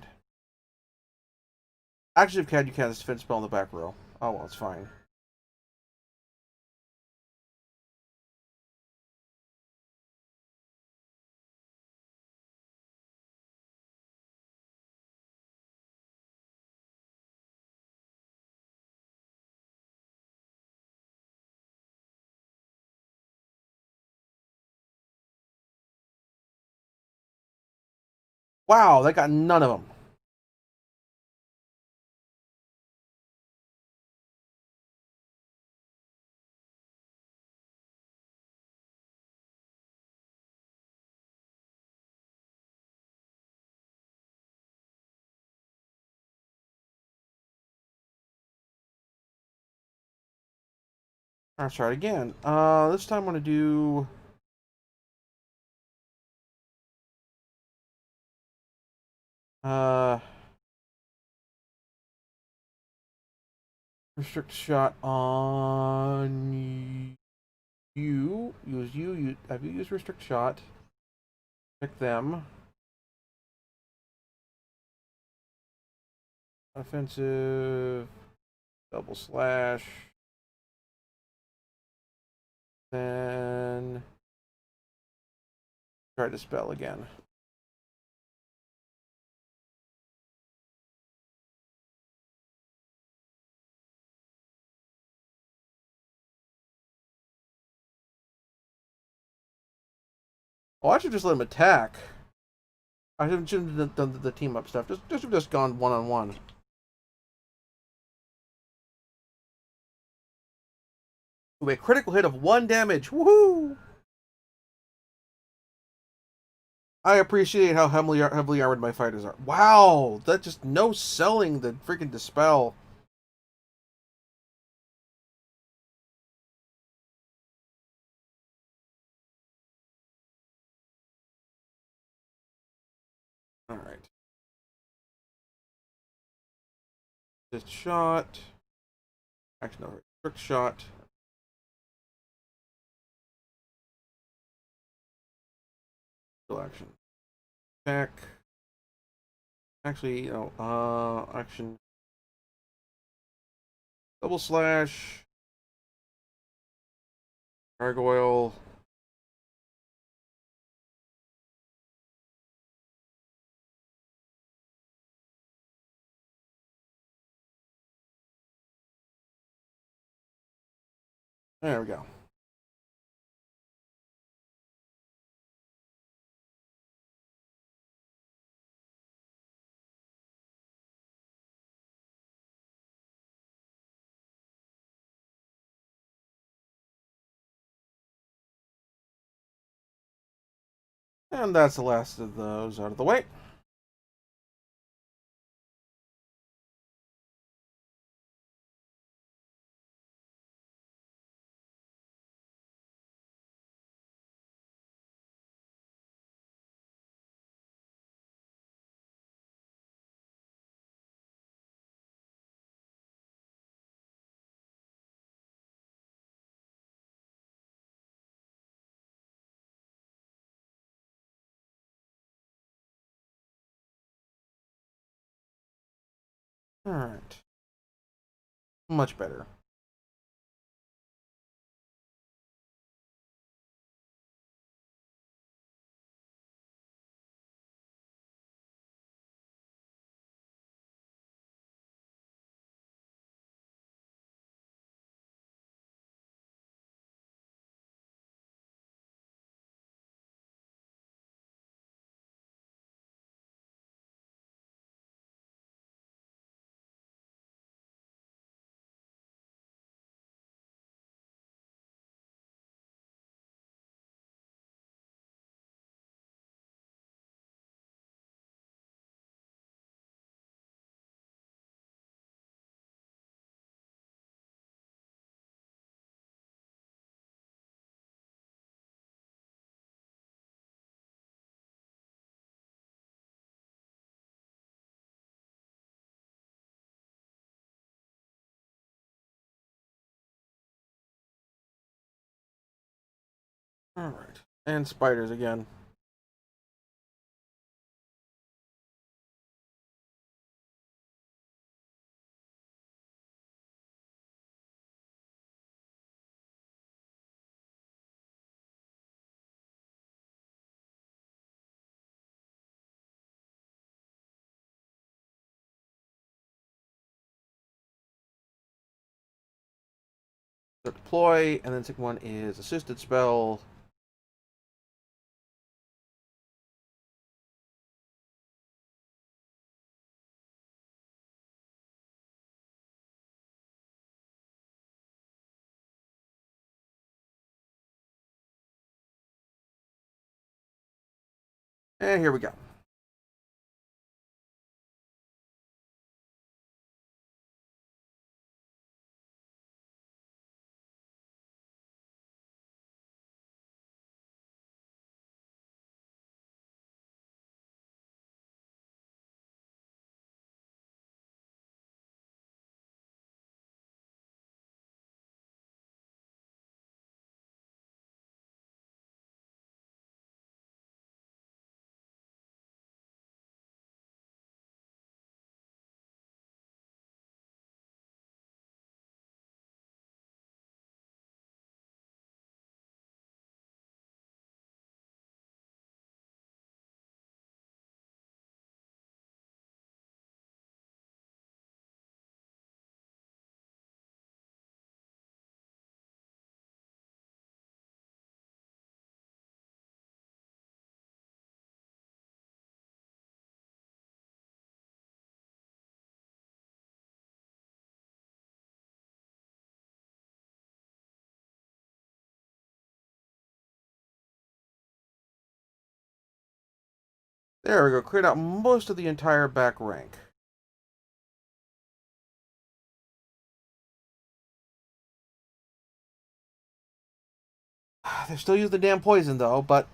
Actually, if you cast a defense spell on the back row. Oh well, it's fine. Wow, that got none of them. Let's try it again. This time I'm gonna do uh restrict shot on you. Use you. Have you used restrict shot? Pick them. Offensive. Double slash. Then try to spell again. Oh, I should just let him attack. I shouldn't have done the team up stuff. Just gone one on one. Ooh, a critical hit of 1 damage. Woohoo! I appreciate how heavily armored my fighters are. Wow, that just no selling the freaking dispel. All right, this shot. Actually, no, trick shot. Still action. Attack. Actually, no. Action. Double slash. Gargoyle. There we go. And that's the last of those out of the way. All right. Much better. All right. And spiders again. So deploy, and then second one is assisted spell. And here we go. There we go. Cleared out most of the entire back rank. They still use the damn poison though, but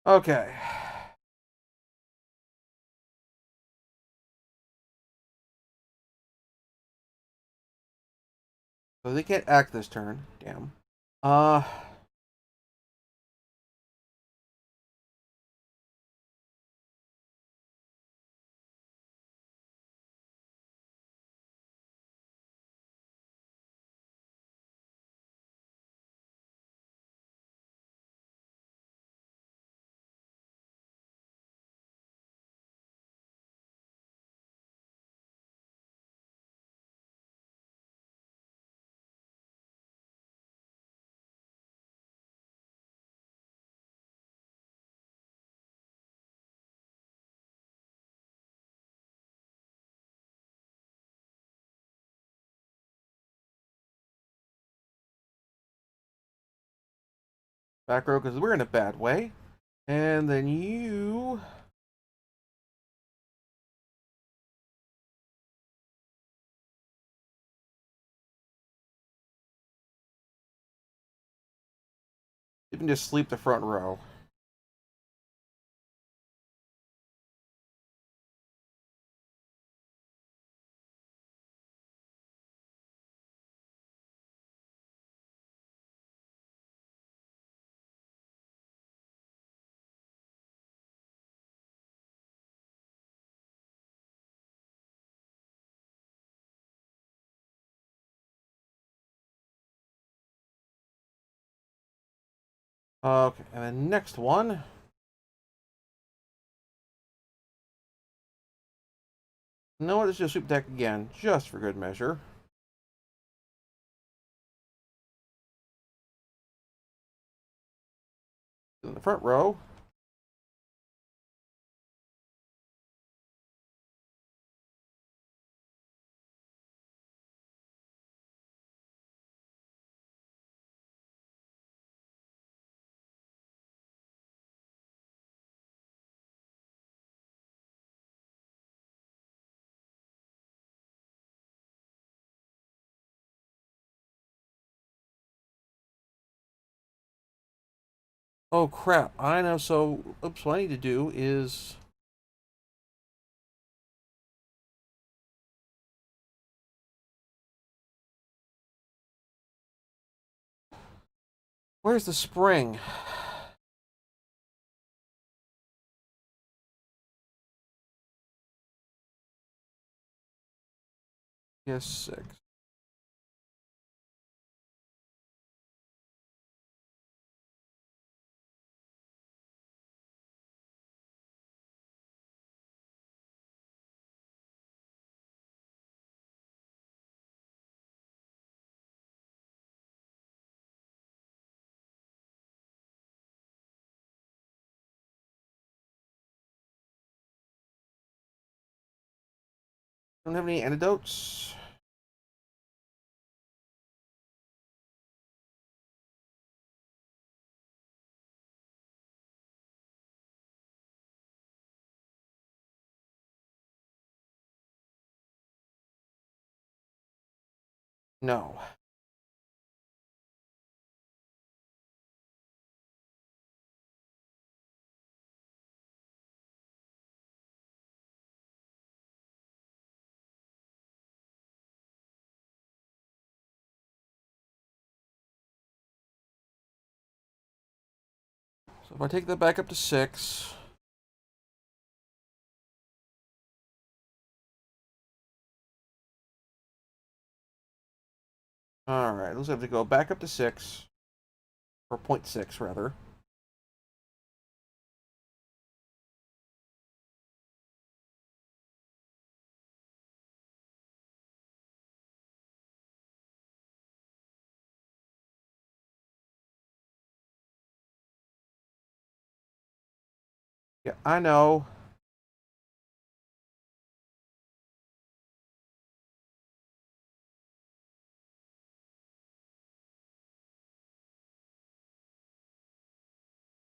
okay. So they can't act this turn. Damn. Uh, back row because we're in a bad way. And then you. You can just sleep the front row. Okay, and then next one. No, let's just sweep deck again, just for good measure. In the front row. Oh crap! I know. So, oops. What I need to do is. Where's the spring? Yes, 6. Don't have any antidotes. No. So if I take that back up to 6. Alright, let's have to go back up to 6. Or 0.6, rather. Yeah, I know.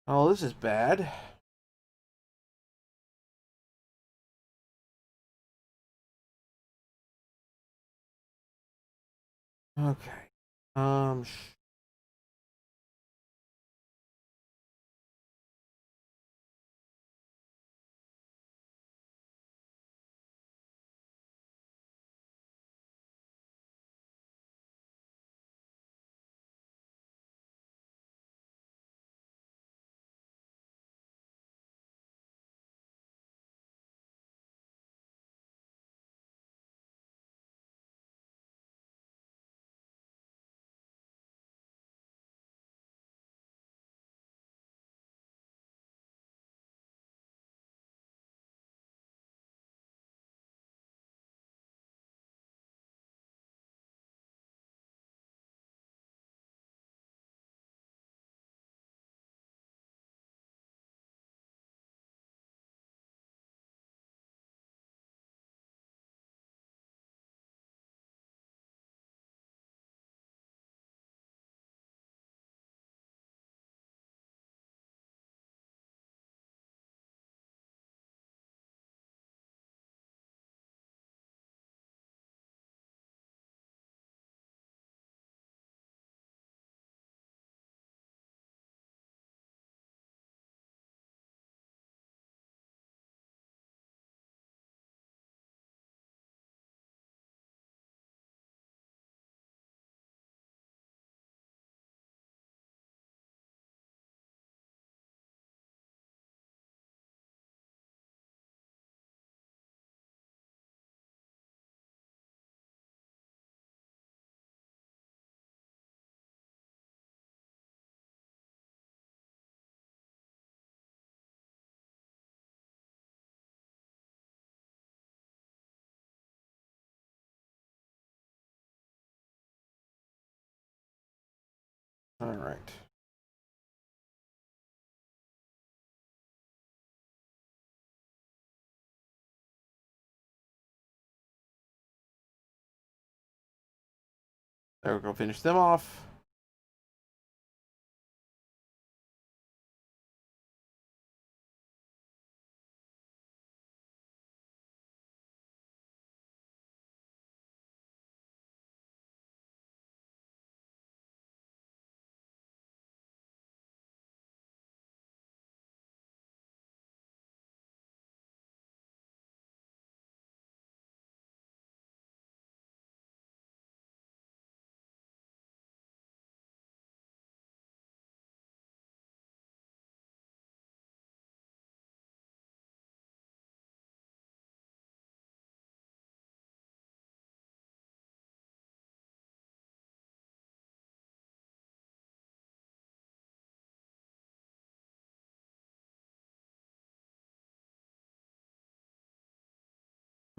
Oh, this is bad. Okay. Um, alright. There we go, finish them off.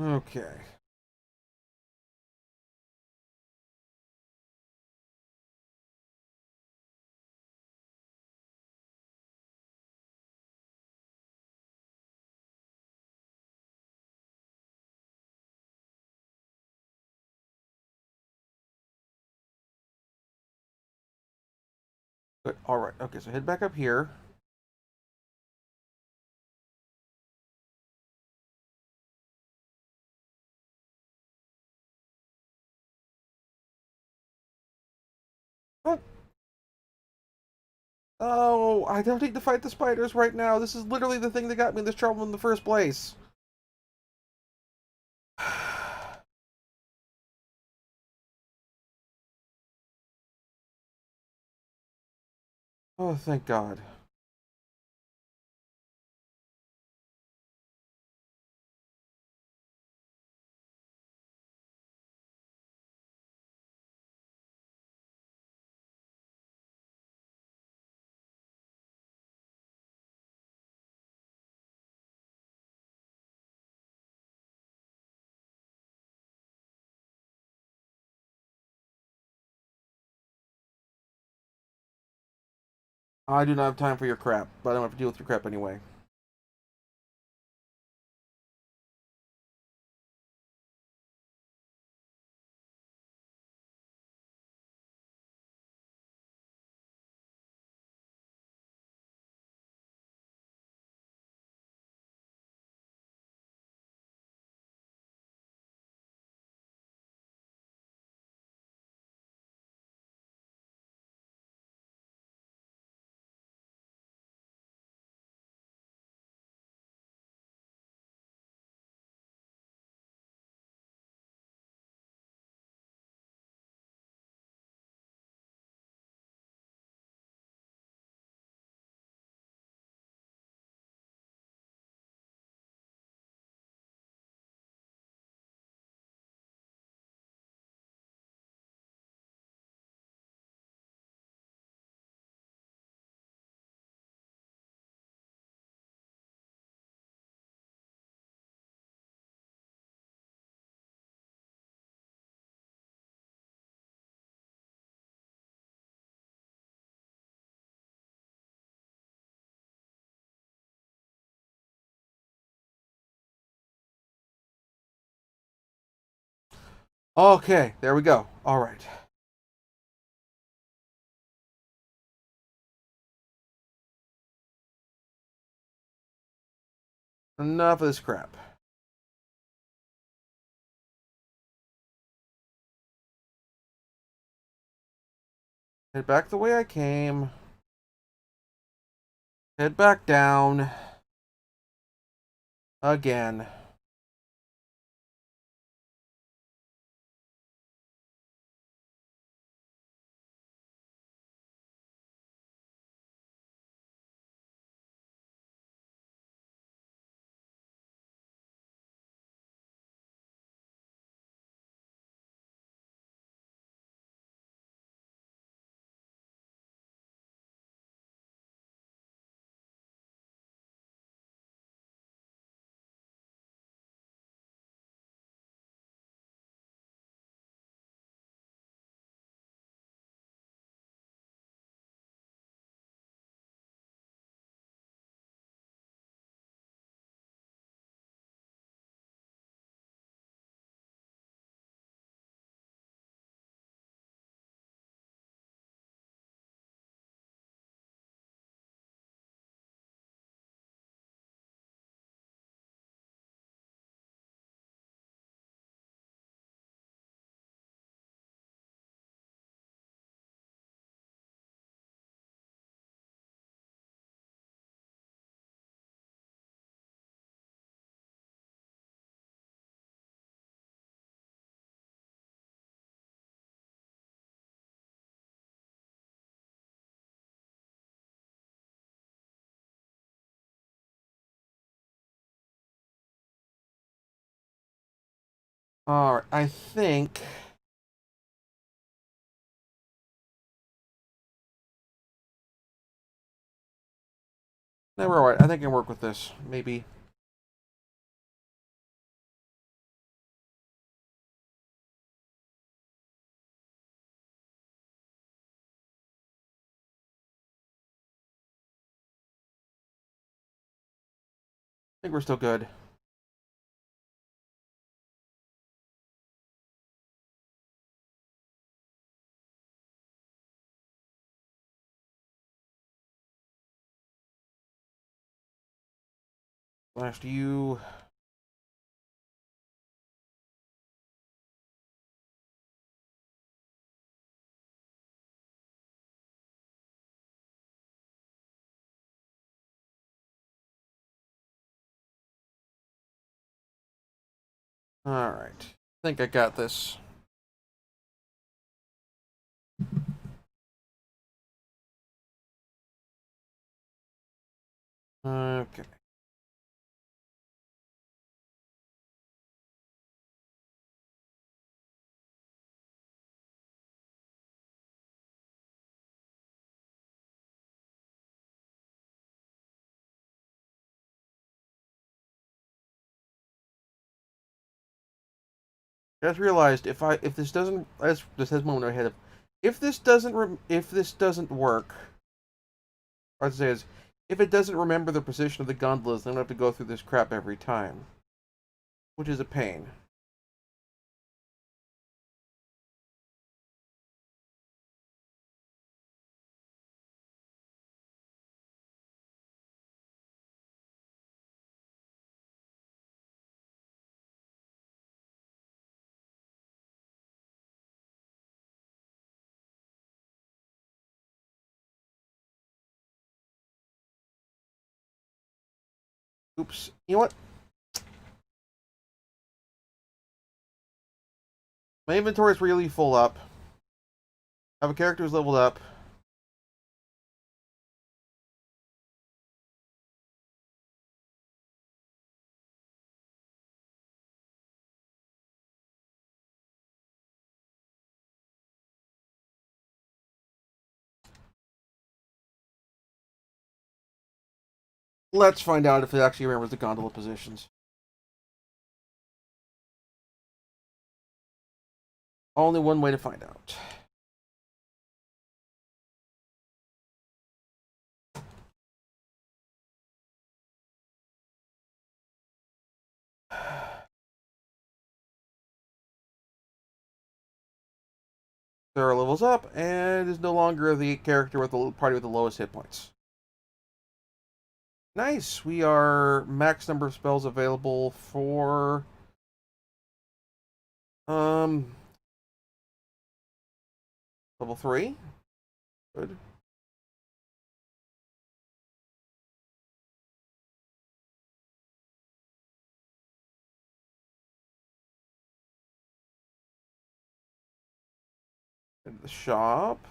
Okay. Good. All right. Okay, so head back up here. Oh, oh, I don't need to fight the spiders right now. This is literally the thing that got me in this trouble in the first place. Oh, thank God. I do not have time for your crap, but I'm gonna have to deal with your crap anyway. Okay, there we go. All right. Enough of this crap. Head back the way I came. Head back down. Again. All right. I think. No, we're all right. I think I can work with this. Maybe. I think we're still good. Blast you. Alright. I think I got this. Okay. I just realized if this doesn't, this has moment ahead of, if this doesn't work, or it says if it doesn't remember the position of the gondolas, then I have to go through this crap every time, which is a pain. Oops. You know what? My inventory is really full up. I have a character who's leveled up. Let's find out if it actually remembers the gondola positions. Only one way to find out. Sarah levels up and is no longer the character with the party with the lowest hit points. Nice. We are max number of spells available for level 3. Good. Into the shop.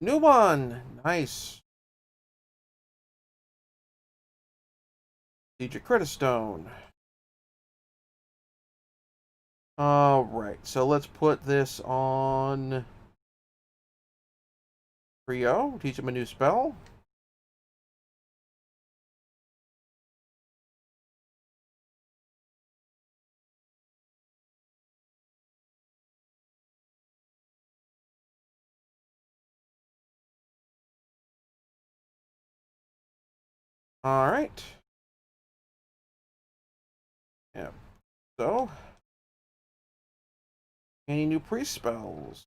New one. Nice. Strategic Credit Stone. Alright, so let's put this on Rio. Teach him a new spell. Alright. Yeah. So, any new priest spells?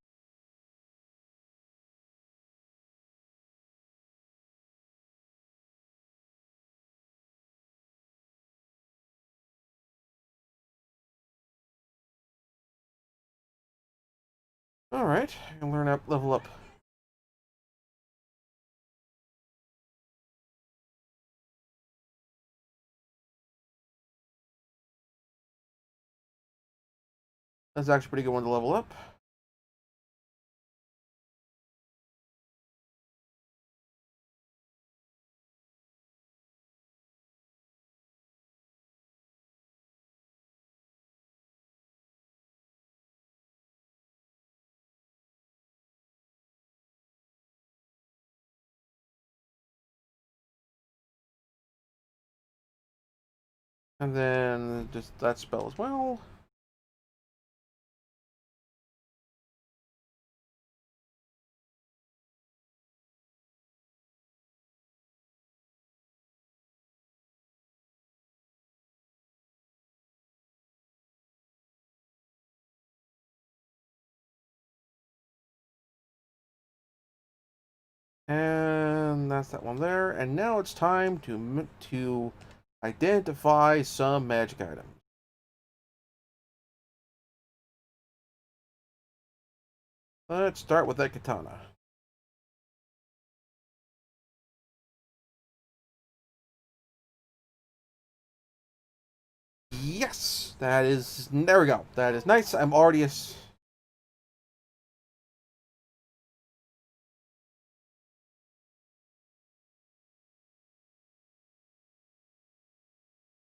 Alright, I can learn up, level up. That's actually a pretty good one to level up. And then just that spell as well. And that's that one there. And now it's time to identify some magic items. Let's start with that katana. Yes, that is. There we go. That is nice. I'm already a.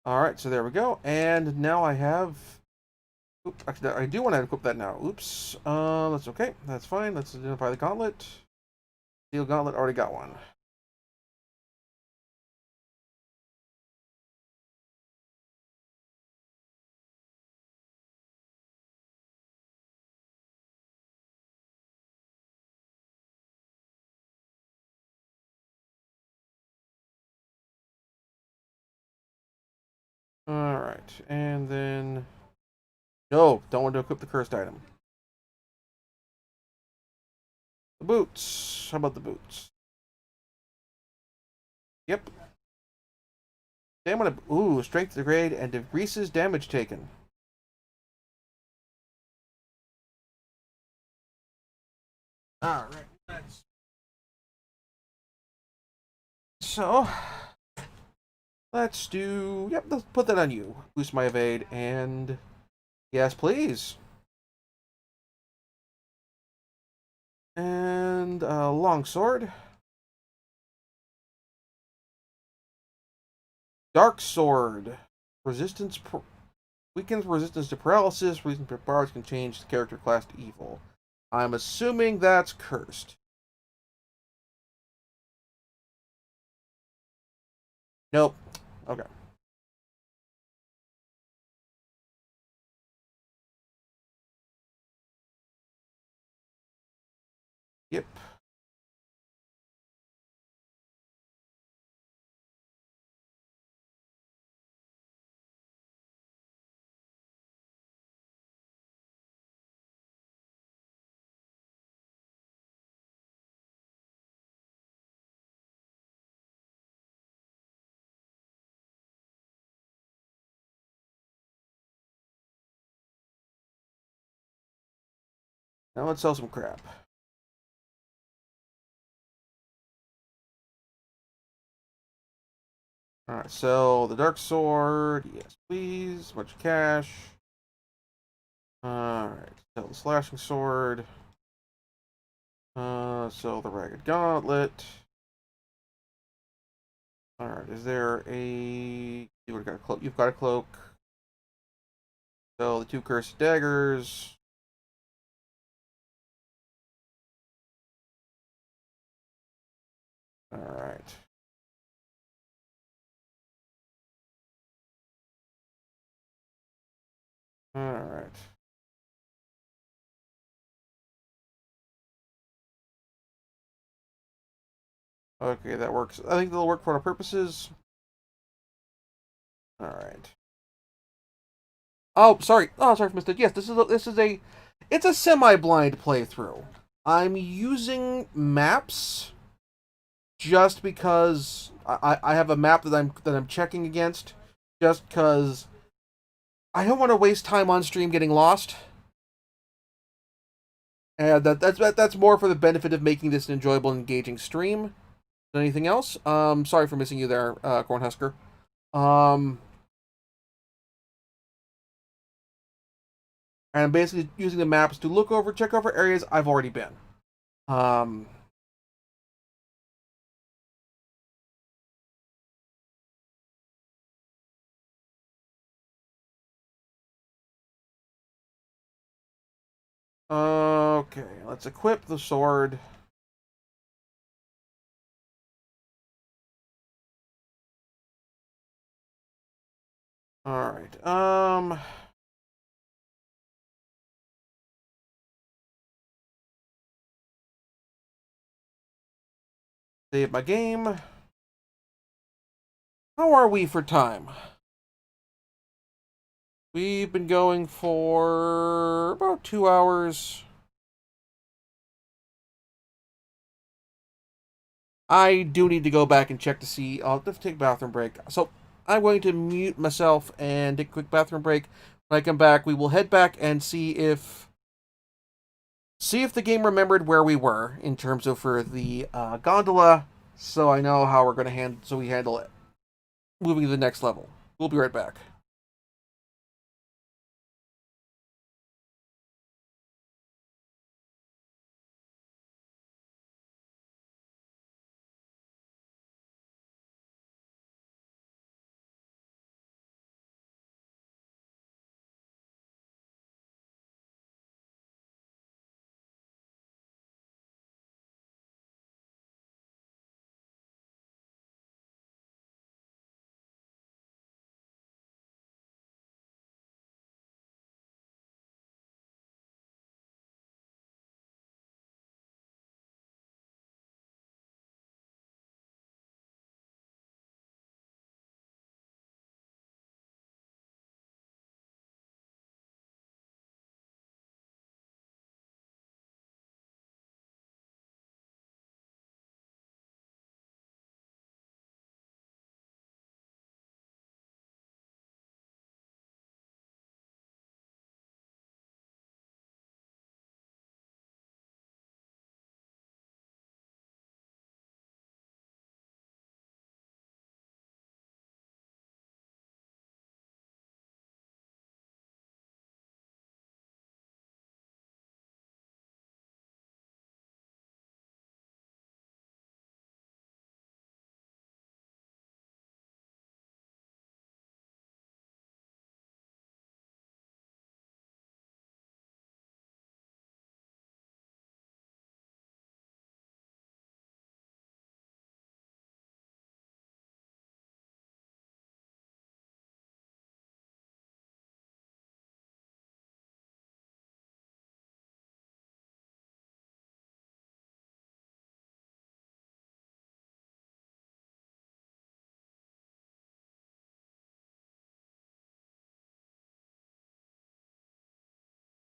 All right, so there we go. And now I have. Oops, actually, I do want to equip that now. Oops. That's okay. That's fine. Let's identify the gauntlet. Steel gauntlet. Already got one. All right, and then no, don't want to equip the cursed item. The boots. How about the boots? Yep. Stamina. Ooh, strength degrade and decreases damage taken. All right. So let's do. Yep, let's put that on you. Boost my evade and yes, please. And longsword. Dark sword. Resistance. Weakens resistance to paralysis. Reason for bars can change the character class to evil. I'm assuming that's cursed. Nope. Okay. Yep. Now let's sell some crap. Alright, sell the dark sword. Yes, please. Much cash. Alright, sell the slashing sword. Sell the ragged gauntlet. Alright, is there a... You've got a cloak. You've got a cloak. Sell the two cursed daggers. Alright. Alright. Okay, that works. I think that'll work for our purposes. Alright. Oh, sorry. Oh, sorry for missed it. Yes, this is a it's a semi-blind playthrough. I'm using maps just because I have a map that I'm checking against just because I don't want to waste time on stream getting lost. And that's more for the benefit of making this an enjoyable and engaging stream than anything else. Sorry for missing you there, Cornhusker. Um and I'm basically using the maps to check over areas I've already been. Um okay, let's equip the sword. All right. Save my game. How are we for time? We've been going for about 2 hours. I do need to go back and check to see. I'll have to take a bathroom break. So I'm going to mute myself and take a quick bathroom break. When I come back, we will head back and see if the game remembered where we were in terms of for the gondola. So I know how we're going to handle it moving to the next level. We'll be right back.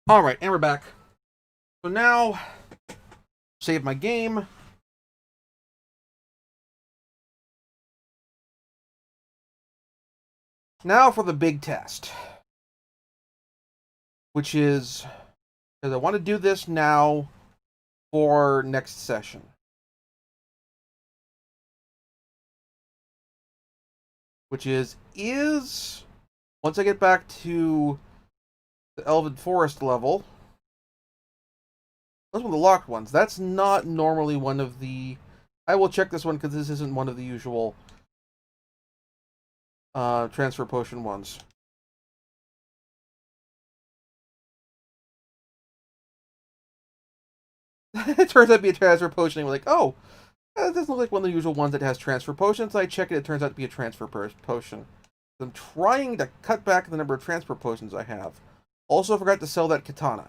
All right, and we're back. So now, save my game. Now for the big test, which is because I want to do this now for next session, which is once I get back to the Elven Forest level. Those were the locked ones. That's not normally one of the. I will check this one because this isn't one of the usual transfer potion ones. It turns out to be a transfer potion. And we're like, oh, that doesn't look like one of the usual ones that has transfer potions. I check it, it turns out to be a transfer potion. I'm trying to cut back the number of transfer potions I have. Also forgot to sell that katana.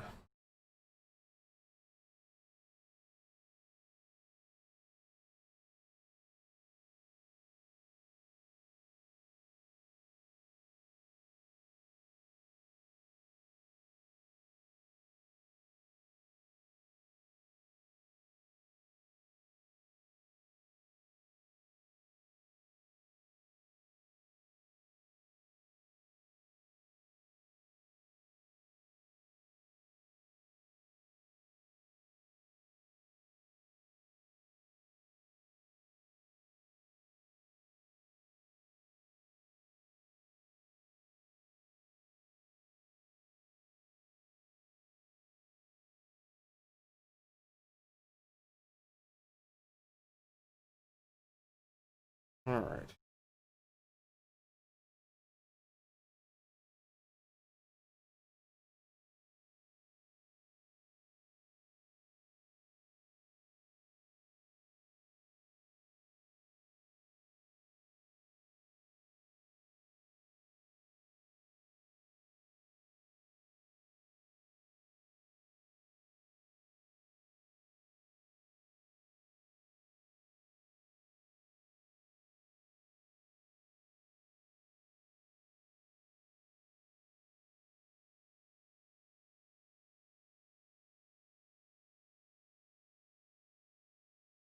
Alright.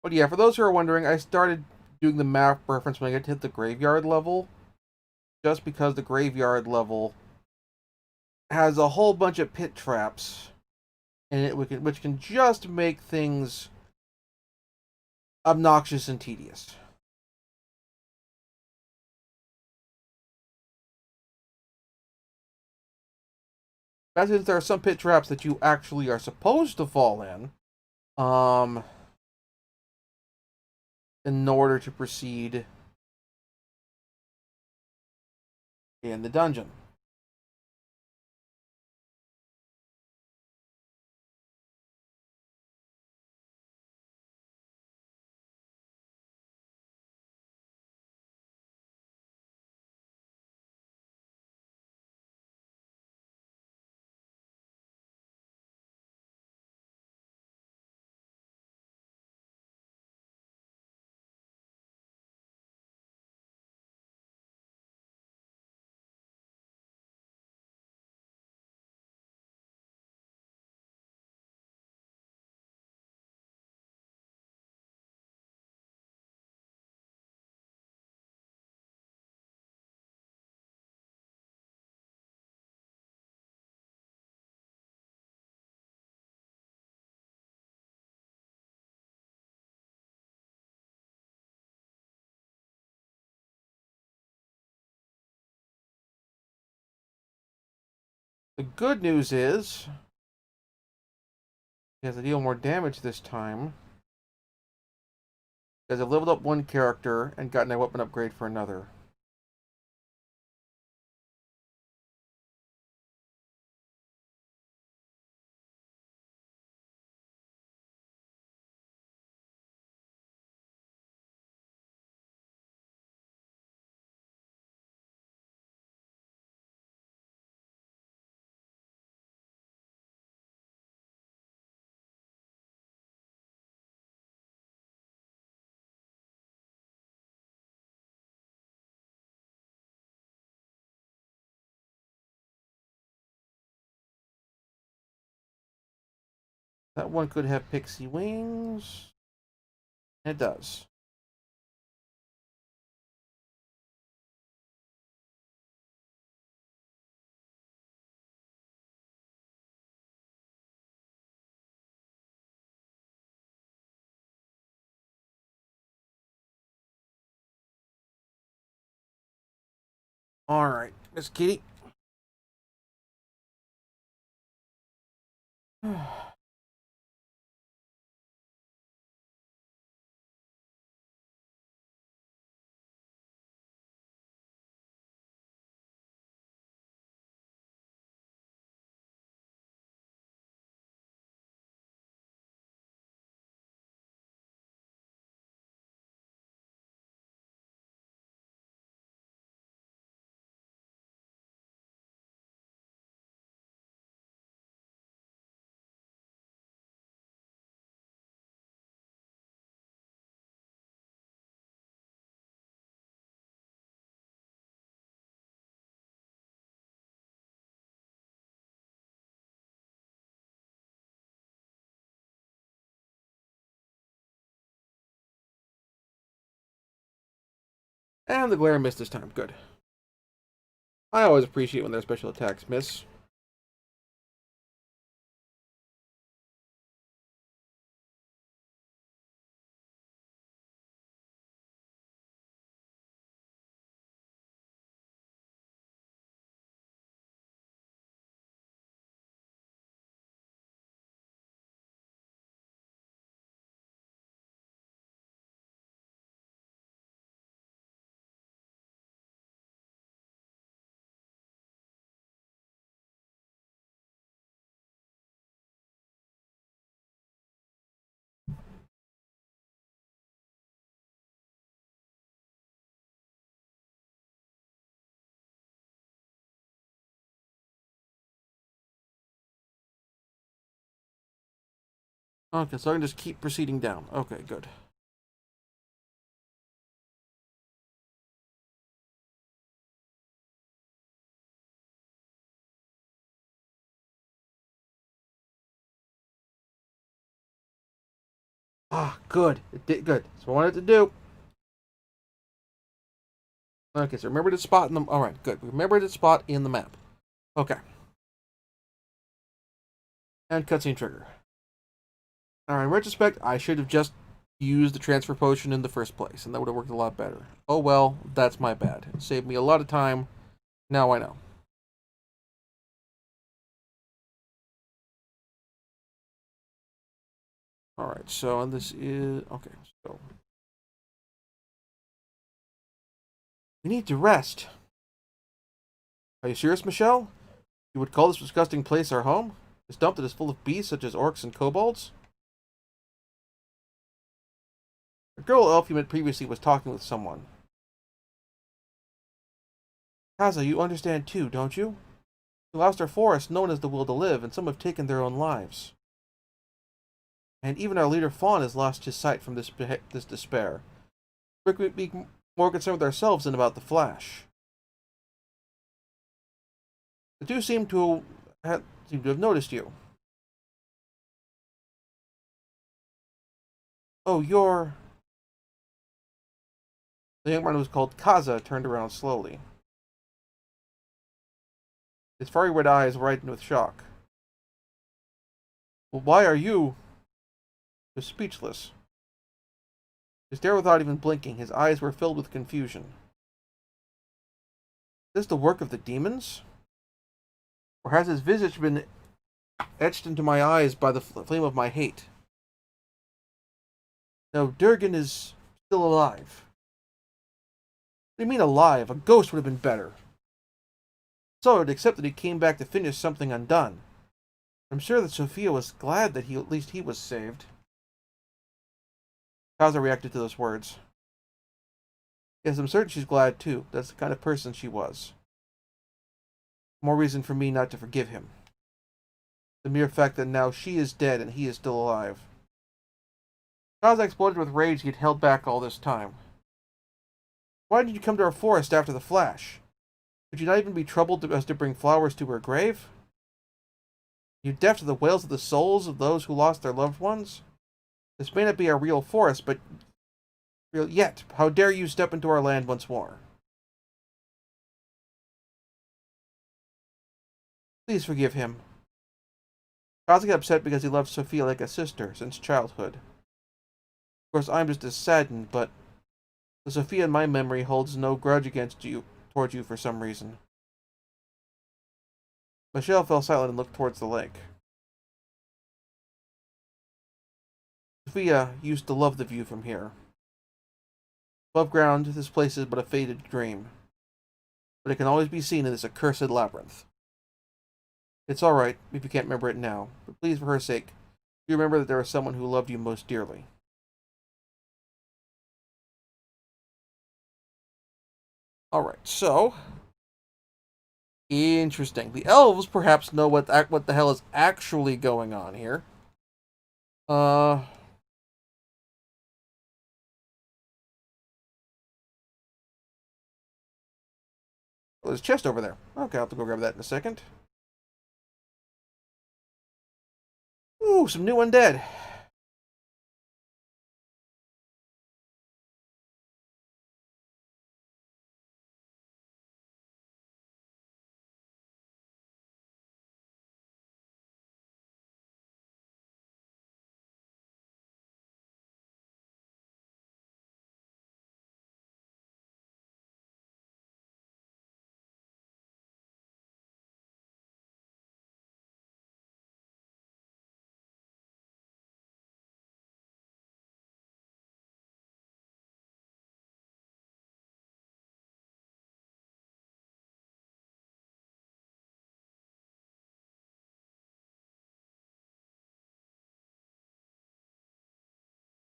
But yeah, for those who are wondering, I started doing the map reference when I get to hit the graveyard level, just because the graveyard level has a whole bunch of pit traps in it, which can just make things obnoxious and tedious. As since there are some pit traps that you actually are supposed to fall um, in order to proceed in the dungeon. The good news is, he has to deal more damage this time, because I've leveled up one character and gotten a weapon upgrade for another. That one could have pixie wings. It does. Alright, Miss Kitty. And the glare missed this time. Good. I always appreciate when their special attacks miss. Okay, so I can just keep proceeding down. Okay, good. Ah, good. It did good. That's what I wanted to do. Okay, so remember the spot in the... Alright, good. Remember the spot in the map. Okay. And cutscene trigger. Alright, in retrospect, I should have just used the transfer potion in the first place, and that would have worked a lot better. Oh well, that's my bad. It saved me a lot of time. Now I know. Alright, so this is... Okay, so... We need to rest. Are you serious, Michelle? You would call this disgusting place our home? This dump that is full of beasts such as orcs and kobolds? The girl elf you met previously was talking with someone. Kaza, you understand too, don't you? We lost our forest known as the Will to Live, and some have taken their own lives. And even our leader Fawn has lost his sight from this despair. We could be more concerned with ourselves than about the Flash. The two seem to have noticed you. Oh, you're... The young man who was called Kaza turned around slowly. His fiery red eyes widened with shock. Well, why are you... He was speechless. He stared without even blinking. His eyes were filled with confusion. Is this the work of the demons? Or has his visage been etched into my eyes by the flame of my hate? No, Durgan is still alive. What do you mean alive? A ghost would have been better. So I'd accept that he came back to finish something undone. I'm sure that Sophia was glad that at least he was saved. Kaza reacted to those words. Yes, I'm certain she's glad too. That's the kind of person she was. More reason for me not to forgive him. The mere fact that now she is dead and he is still alive. Kaza exploded with rage he had held back all this time. Why did you come to our forest after the Flash? Could you not even be troubled as to bring flowers to her grave? You deaf to the wails of the souls of those who lost their loved ones? This may not be our real forest, but real yet. How dare you step into our land once more? Please forgive him. Kaza got upset because he loved Sophia like a sister since childhood. Of course, I'm just as saddened, but the Sophia in my memory holds no grudge against you, towards you for some reason. Michelle fell silent and looked towards the lake. Sophia used to love the view from here. Above ground, this place is but a faded dream, but it can always be seen in this accursed labyrinth. It's all right if you can't remember it now, but please, for her sake, do remember that there is someone who loved you most dearly. All right, so interesting. The elves perhaps know what the hell is actually going on here. Uh, there's a chest over there. Okay, I'll have to go grab that in a second. Ooh, some new undead.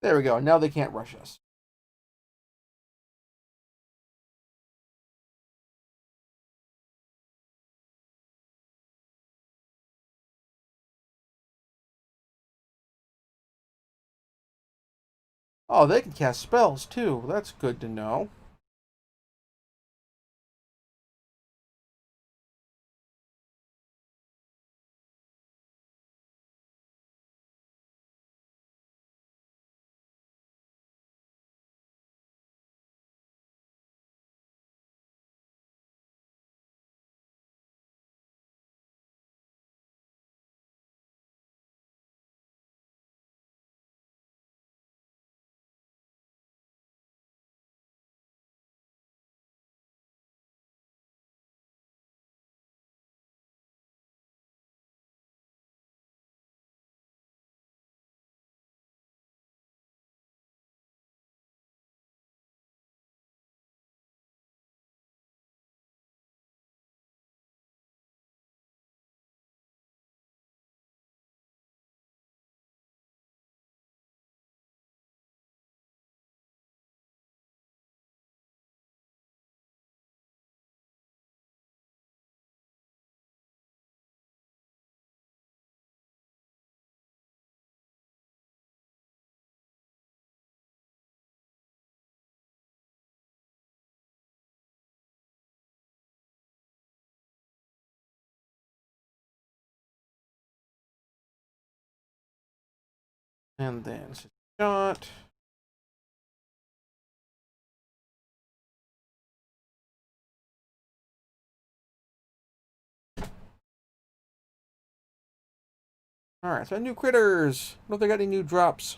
There we go. Now they can't rush us. Oh, they can cast spells too. That's good to know. And then shot. Alright, so new critters. What if they got any new drops?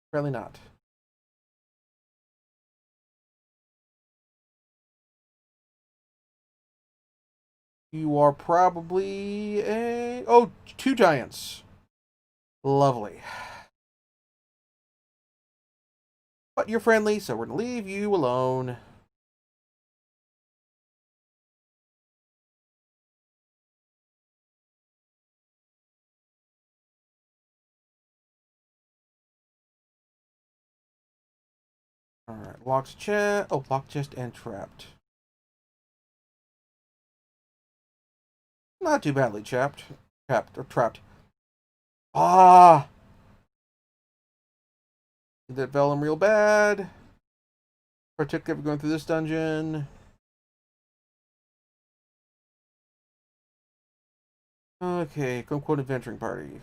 Apparently not. You are probably a... Oh, two giants. Lovely. But you're friendly, so we're going to leave you alone. Alright, locked chest. Oh, locked chest and trapped. Not too badly trapped. Trapped. Ah! That Vellum real bad. Particularly going through this dungeon. Okay, quote adventuring party.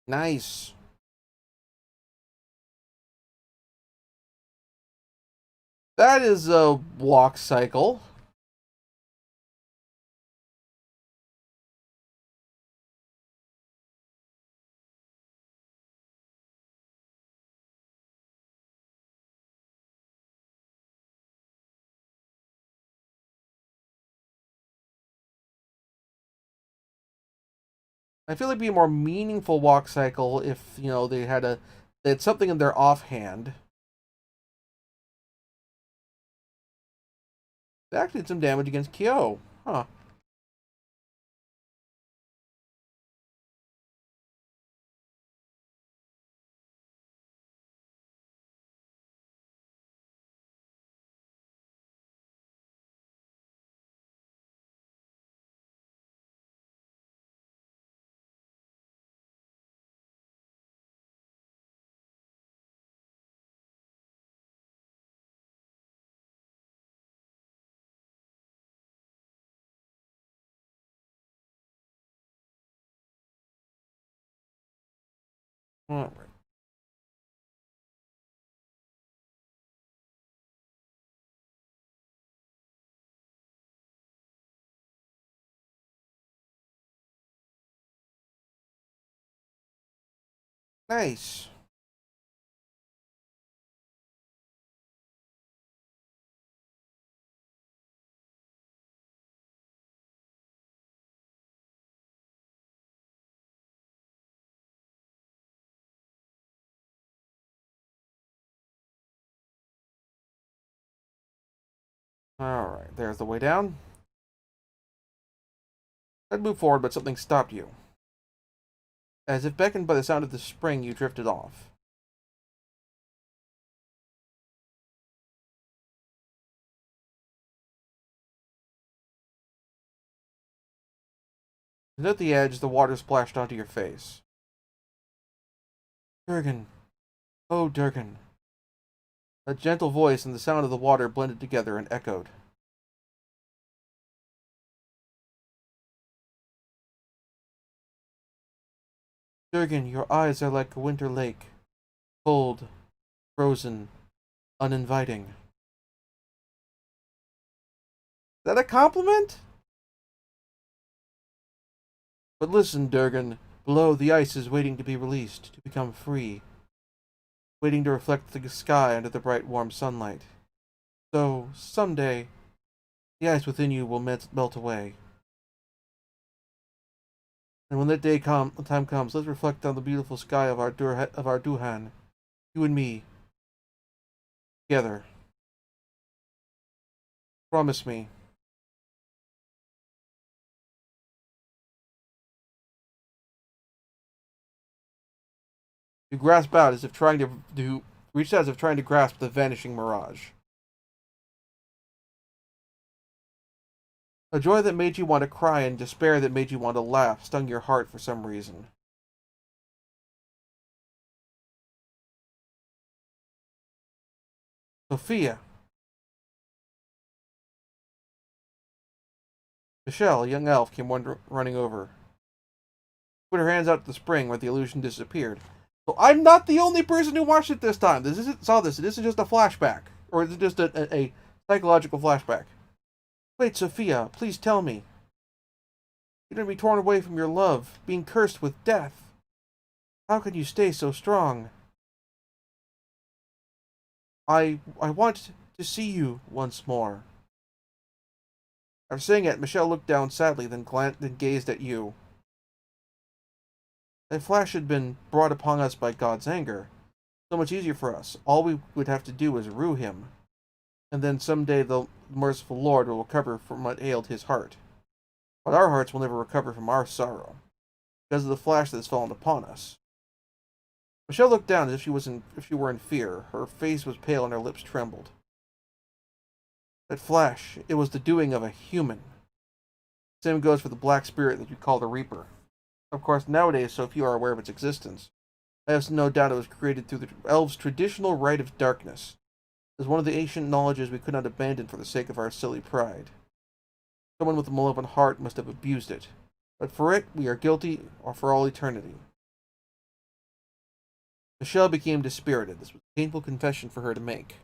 Nice. That is a walk cycle. I feel like it'd be a more meaningful walk cycle if, they had something in their offhand. They actually did some damage against Kyo. Huh. Alright. Nice. Alright, there's the way down. I'd move forward, but something stopped you. As if beckoned by the sound of the spring, you drifted off. And at the edge, the water splashed onto your face. Durgan. Oh, Durgan. A gentle voice and the sound of the water blended together and echoed. Durgan, your eyes are like a winter lake. Cold, frozen, uninviting. Is that a compliment? But listen, Durgan. Below, the ice is waiting to be released, to become free. Waiting to reflect the sky under the bright, warm sunlight. So, someday, the ice within you will melt away. And when that time comes, let's reflect on the beautiful sky of our Duhan, you and me, together. Promise me. You grasp out as if trying to reach out as if trying to grasp the vanishing mirage. A joy that made you want to cry and despair that made you want to laugh stung your heart for some reason. Sophia. Michelle, a young elf, came running over. Put her hands out to the spring where the illusion disappeared. So I'm not the only person who watched it this time. This isn't saw this. This is just a flashback, or is it just a psychological flashback? Wait, Sophia, please tell me. You're going to be torn away from your love, being cursed with death. How can you stay so strong? I want to see you once more. After saying it, Michelle looked down sadly, then gazed at you. That flash had been brought upon us by God's anger. So much easier for us. All we would have to do is rue him. And then someday the merciful Lord will recover from what ailed his heart. But our hearts will never recover from our sorrow, because of the flash that has fallen upon us. Michelle looked down as if she were in fear. Her face was pale and her lips trembled. That flash, it was the doing of a human. Same goes for the black spirit that you call the Reaper. Of course, nowadays so few are aware of its existence. I have no doubt it was created through the elves' traditional rite of darkness. It was one of the ancient knowledges we could not abandon for the sake of our silly pride. Someone with a malevolent heart must have abused it. But for it, we are guilty or for all eternity. Michelle became dispirited. This was a painful confession for her to make.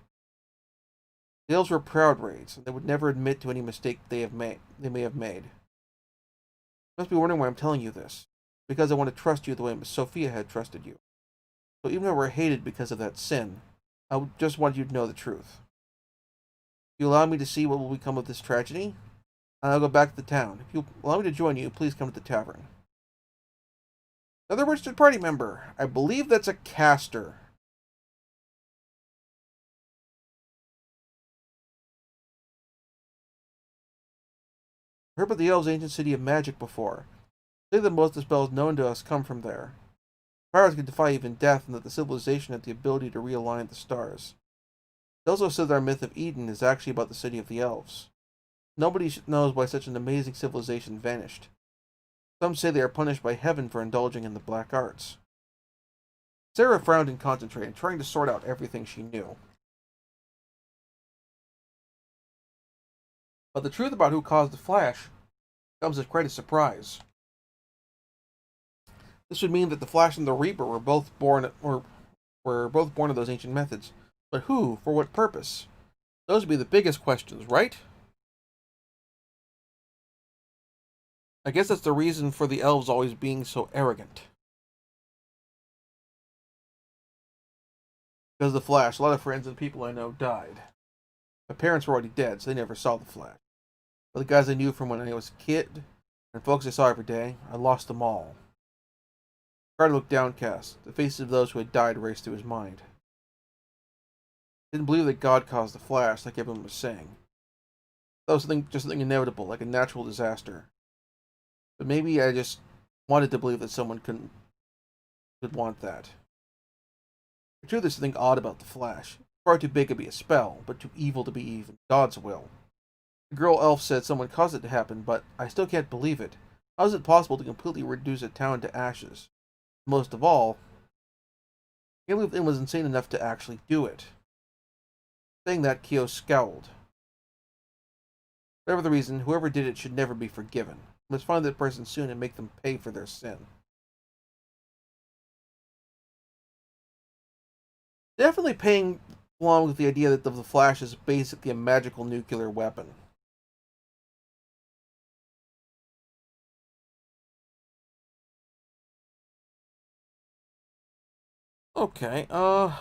The elves were proud raids, and they would never admit to any mistake they may have made. You must be wondering why I'm telling you this. Because I want to trust you the way Sophia had trusted you. So even though we're hated because of that sin, I just want you to know the truth. If you allow me to see what will become of this tragedy, I'll go back to the town. If you allow me to join you, please come to the tavern. Another registered party member. I believe that's a caster. I heard about the elves' ancient city of magic before. They say that most of the spells known to us come from there. Powers can defy even death, and that the civilization had the ability to realign the stars. They also said that our myth of Eden is actually about the city of the elves. Nobody knows why such an amazing civilization vanished. Some say they are punished by heaven for indulging in the black arts. Sarah frowned and concentrated, trying to sort out everything she knew. But the truth about who caused the flash comes as quite a surprise. This would mean that the Flash and the Reaper were both born of those ancient methods. But who? For what purpose? Those would be the biggest questions, right? I guess that's the reason for the elves always being so arrogant. Because of the Flash, a lot of friends and people I know died. My parents were already dead, so they never saw the Flash. But the guys I knew from when I was a kid, and folks I saw every day, I lost them all. Carter looked downcast. The faces of those who had died raced through his mind. He didn't believe that God caused the Flash, like everyone was saying. That was something inevitable, like a natural disaster. But maybe I just wanted to believe that someone could want that. The truth is something odd about the Flash. Far too big to be a spell, but too evil to be even God's will. The girl elf said someone caused it to happen, but I still can't believe it. How is it possible to completely reduce a town to ashes? Most of all, I can't believe it was insane enough to actually do it. Saying that, Kyo scowled. Whatever the reason, whoever did it should never be forgiven. We must find that person soon and make them pay for their sin. Definitely paying along with the idea that the Flash is basically a magical nuclear weapon. Okay, alright,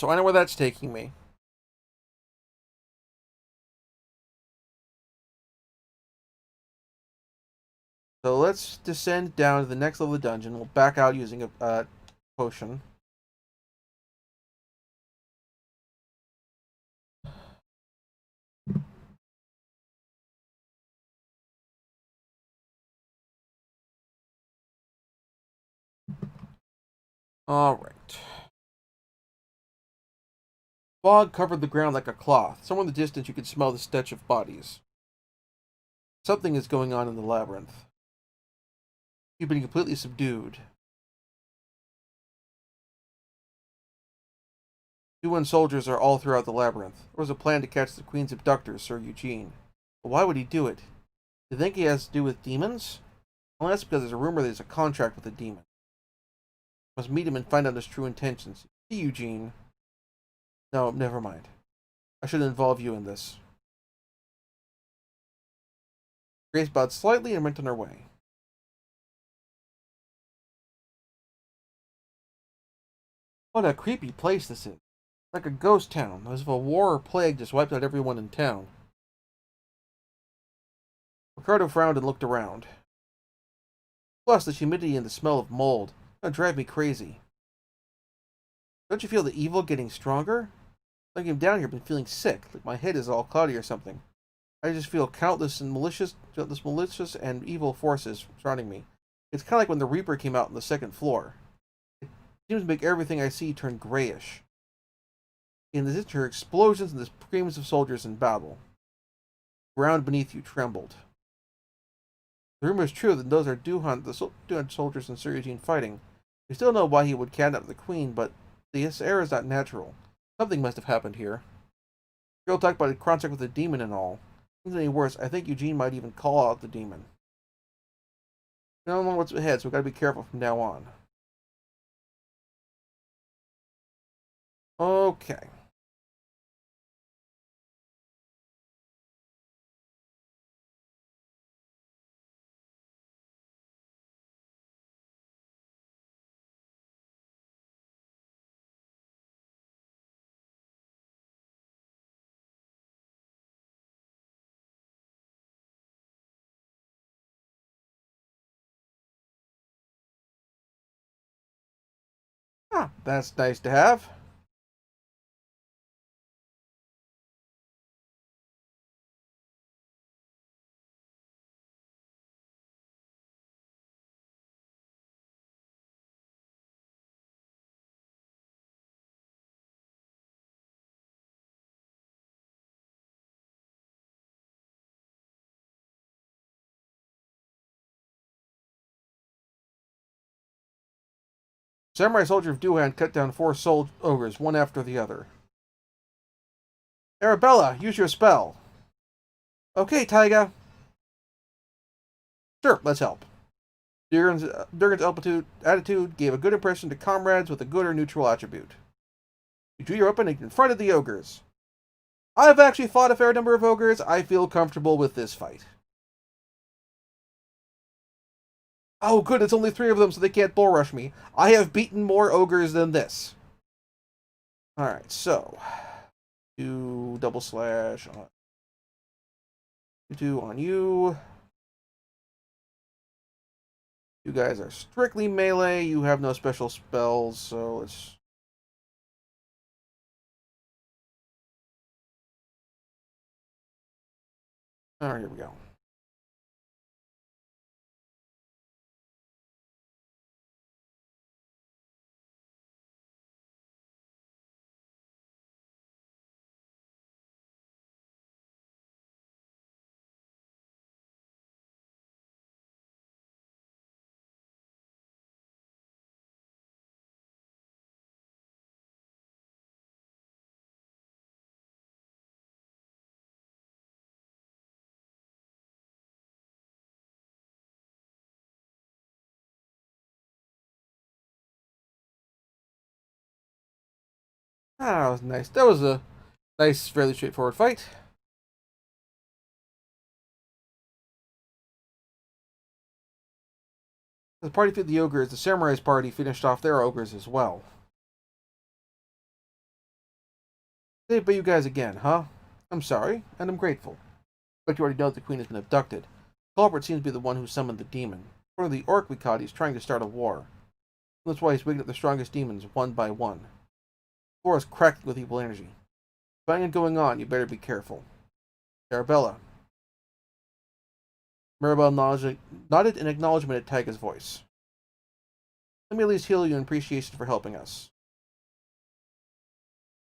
so I know where that's taking me. So let's descend down to the next level of the dungeon. We'll back out using a potion. Alright. Fog covered the ground like a cloth. Somewhere in the distance you could smell the stench of bodies. Something is going on in the labyrinth. You've been completely subdued. UN soldiers are all throughout the labyrinth. There was a plan to catch the Queen's abductor, Sir Eugene. But why would he do it? Do you think he has to do with demons? Well, that's because there's a rumor that there's a contract with a demon. Must meet him and find out his true intentions. See, Eugene. No, never mind. I should involve you in this. Grace bowed slightly and went on her way. What a creepy place this is. Like a ghost town, as if a war or plague just wiped out everyone in town. Ricardo frowned and looked around. Plus, the humidity and the smell of mold. That'll drive me crazy. Don't you feel the evil getting stronger? Like I'm down here, been feeling sick, like my head is all cloudy or something. I just feel countless malicious and evil forces surrounding me. It's kind of like when the Reaper came out on the second floor. It seems to make everything I see turn grayish. In the distance, explosions and the screams of soldiers in battle. The ground beneath you trembled. The rumor is true that those are Duhan soldiers in Sir Eugene fighting. We still know why he would kidnap the Queen, but this air is not natural. Something must have happened here. Girl talked about a contract with the demon and all. If it's any worse, I think Eugene might even call out the demon. We don't know what's ahead, so we gotta be careful from now on. Okay. Ah, that's nice to have. Samurai soldier of Duhan cut down 4 ogres, one after the other. Arabella, use your spell. Okay, Taiga. Sure, let's help. Durgan's attitude gave a good impression to comrades with a good or neutral attribute. You drew your weapon and confronted the ogres. I've actually fought a fair number of ogres. I feel comfortable with this fight. Oh, good, it's only 3 of them, so they can't bull rush me. I have beaten more ogres than this. Alright, so. Do double slash on. Do on you. You guys are strictly melee. You have no special spells, so let's. Alright, here we go. Ah, that was nice. That was a nice, fairly straightforward fight. The party fit the ogres. The samurai's party finished off their ogres as well. Saved by you guys again, huh? I'm sorry, and I'm grateful. But you already know the queen has been abducted. The culprit seems to be the one who summoned the demon. According to the orc we caught, he's trying to start a war. That's why he's waking up the strongest demons one by one. The floor is cracked with evil energy. Finding it going on, you better be careful. Arabella. Maribel nodded in acknowledgement at Taiga's voice. Let me at least heal you in appreciation for helping us.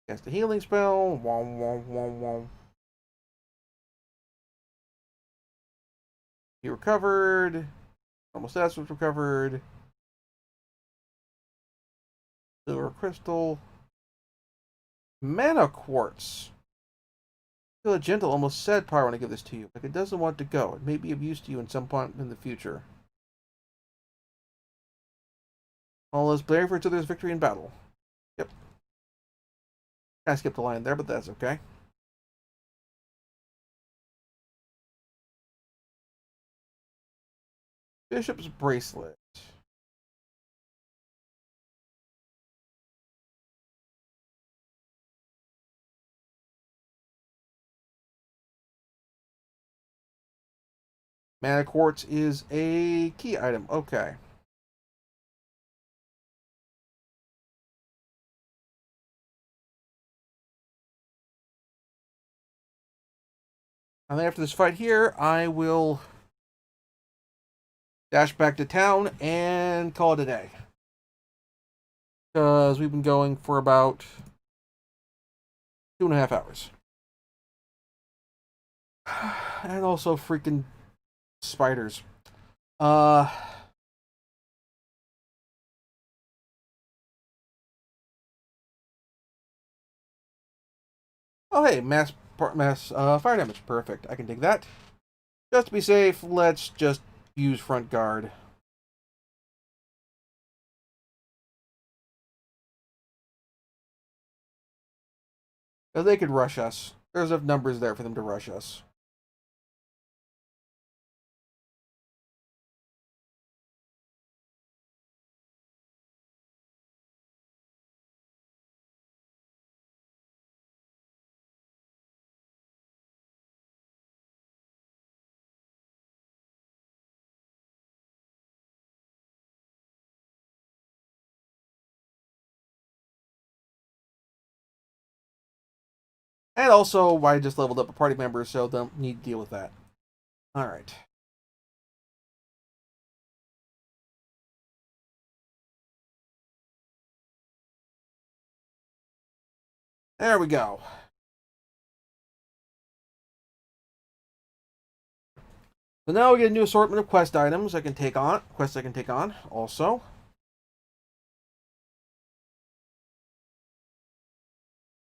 Cast a healing spell. Wom, wom, wom, wom. He recovered. Almost stats was recovered. Silver crystal. Mana quartz. I feel gentle, almost sad power when I give this to you. Like it doesn't want to go. It may be of use to you in some point in the future. All is brave for each other's victory in battle. Yep. I skipped a line there, but that's okay. Bishop's bracelet. Mana quartz is a key item. Okay. And then after this fight here, I will dash back to town and call it a day. Because we've been going for about 2.5 hours. And also freaking spiders. Oh hey, mass fire damage. Perfect. I can take that. Just to be safe, let's just use front guard. Because they could rush us. There's enough numbers there for them to rush us. And also, I just leveled up a party member, so don't need to deal with that. Alright. There we go. So now we get a new assortment of quest items I can take on. Quests I can take on, also.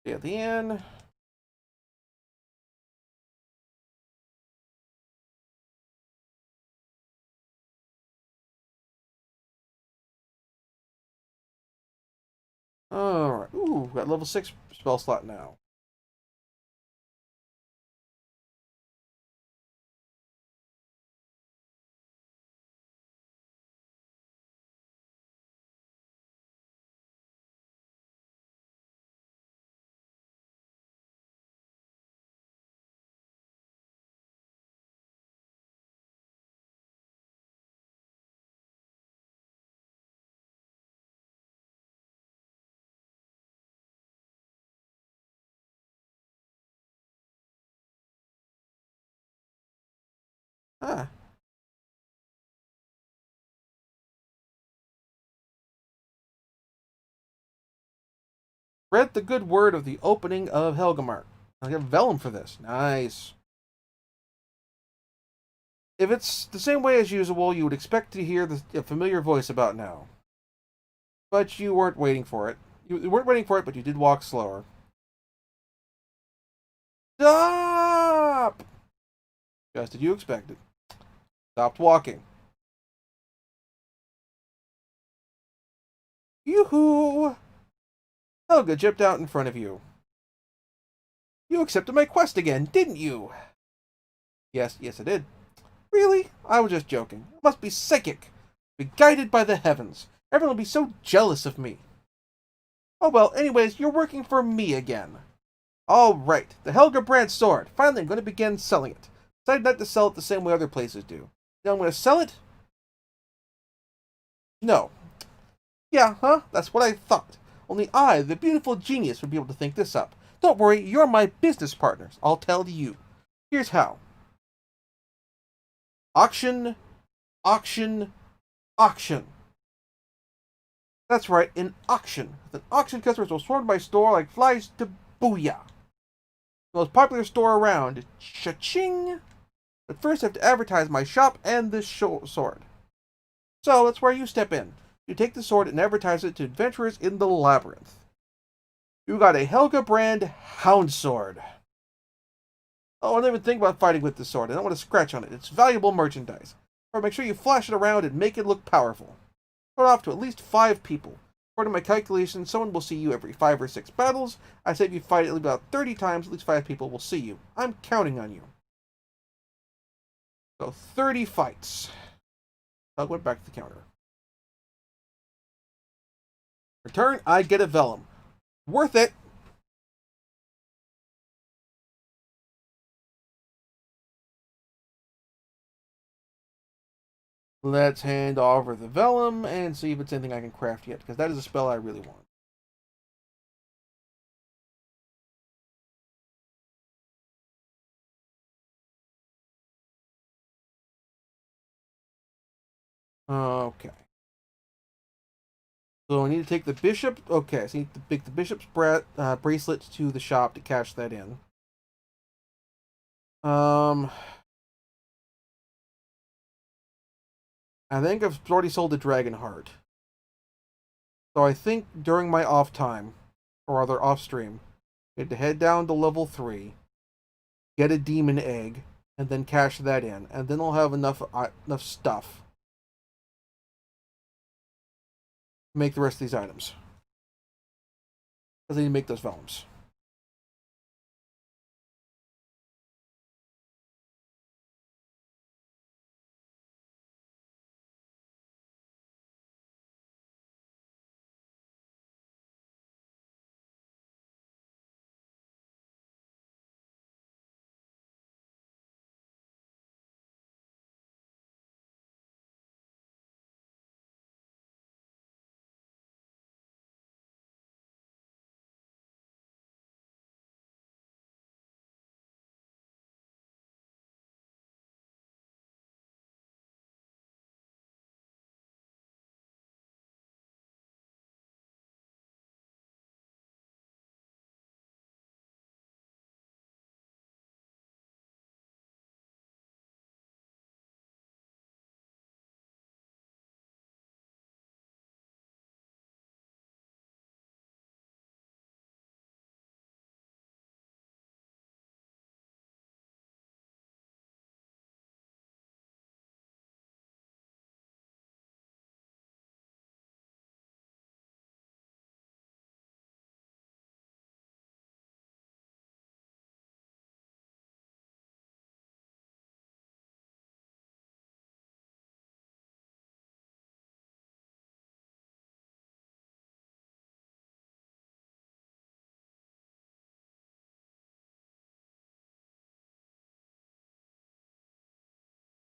At the end. Alright. Ooh, got level 6 spell slot now. Ah. Spread the good word of the opening of Helgemark. I'll get Vellum for this. Nice. If it's the same way as usual, you would expect to hear a familiar voice about now. But you weren't waiting for it. You weren't waiting for it, but you did walk slower. Stop! Just as you expected. Stopped walking. Yoo-hoo! Helga jumped out in front of you. You accepted my quest again, didn't you? Yes, I did. Really? I was just joking. I must be psychic. Be guided by the heavens. Everyone will be so jealous of me. Oh well, anyways, you're working for me again. Alright, the Helga Brand sword. Finally, I'm going to begin selling it. Decided not to sell it the same way other places do. Now I'm going to sell it? No. Yeah, huh? That's what I thought. Only I, the beautiful genius, would be able to think this up. Don't worry, you're my business partners. I'll tell you. Here's how. Auction, auction, auction. That's right, an auction. With an auction, customers will swarm my store like flies to booyah. The most popular store around. Cha-ching! But first I have to advertise my shop and this sword. So that's where you step in. You take the sword and advertise it to adventurers in the labyrinth. You got a Helga brand hound sword. Oh, I don't even think about fighting with the sword. I don't want to scratch on it. It's valuable merchandise. Or make sure you flash it around and make it look powerful. Put off to at least 5 people. According to my calculations, someone will see you every 5 or 6 battles. I say if you fight at least about 30 times, at least 5 people will see you. I'm counting on you. So 30 fights. I went back to the counter. Return, I get a vellum. Worth it. Let's hand over the vellum and see if it's anything I can craft yet, because that is a spell I really want. Okay. So I need to take the bishop. Okay, so I need to take the bishop's bracelet to the shop to cash that in. I think I've already sold the dragon heart. So I think during my off time, or rather off stream, I had to head down to level 3, get a demon egg, and then cash that in, and then I'll have enough stuff to make the rest of these items. Because I need to make those vellums.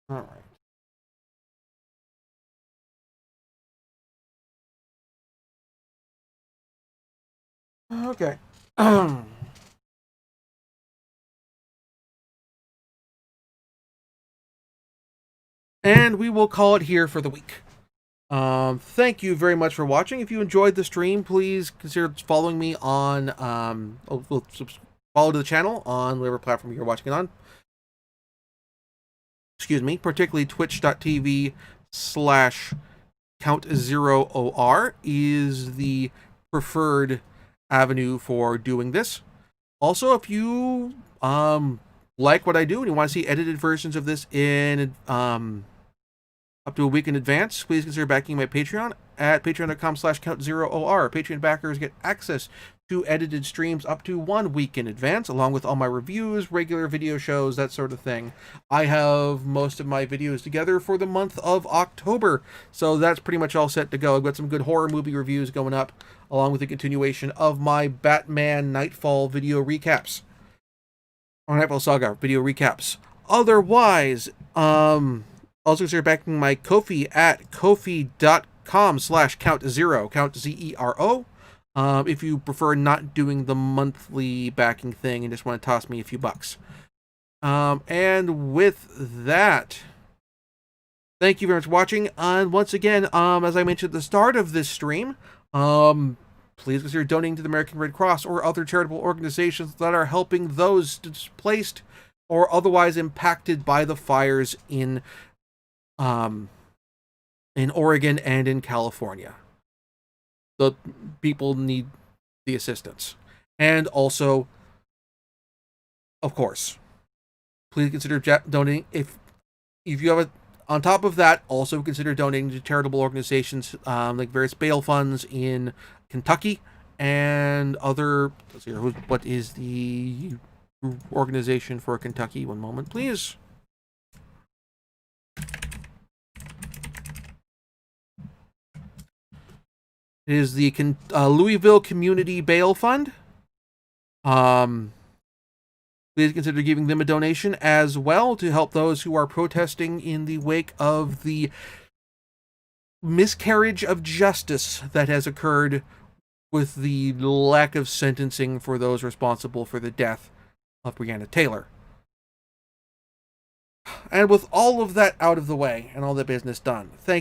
Alright. Okay. And we will call it here for the week. Thank you very much for watching. If you enjoyed the stream, please consider following me on, follow to the channel on whatever platform you're watching it on. Excuse me, particularly twitch.tv/count0or is the preferred avenue for doing this. Also, if you like what I do and you want to see edited versions of this in up to a week in advance, please consider backing my Patreon at patreon.com/count0or. Patreon backers get access to edited streams up to 1 week in advance, along with all my reviews, regular video shows, that sort of thing. I have most of my videos together for the month of October, so that's pretty much all set to go. I've got some good horror movie reviews going up, along with the continuation of my Batman Nightfall video recaps. Or Nightfall Saga video recaps. Otherwise, also consider backing my Ko-fi at kofi.com/count0, count ZERO. If you prefer not doing the monthly backing thing and just want to toss me a few bucks. And with that, Thank you very much for watching. And once again, as I mentioned at the start of this stream, please consider donating to the American Red Cross or other charitable organizations that are helping those displaced or otherwise impacted by the fires in Oregon and in California. The people need the assistance. And also, of course, please consider donating. If you have on top of that, also consider donating to charitable organizations like various bail funds in Kentucky and other. Let's see here. What is the organization for Kentucky? One moment, please. It is the Louisville Community Bail Fund. Please consider giving them a donation as well to help those who are protesting in the wake of the miscarriage of justice that has occurred with the lack of sentencing for those responsible for the death of Breonna Taylor. And with all of that out of the way and all the business done, thank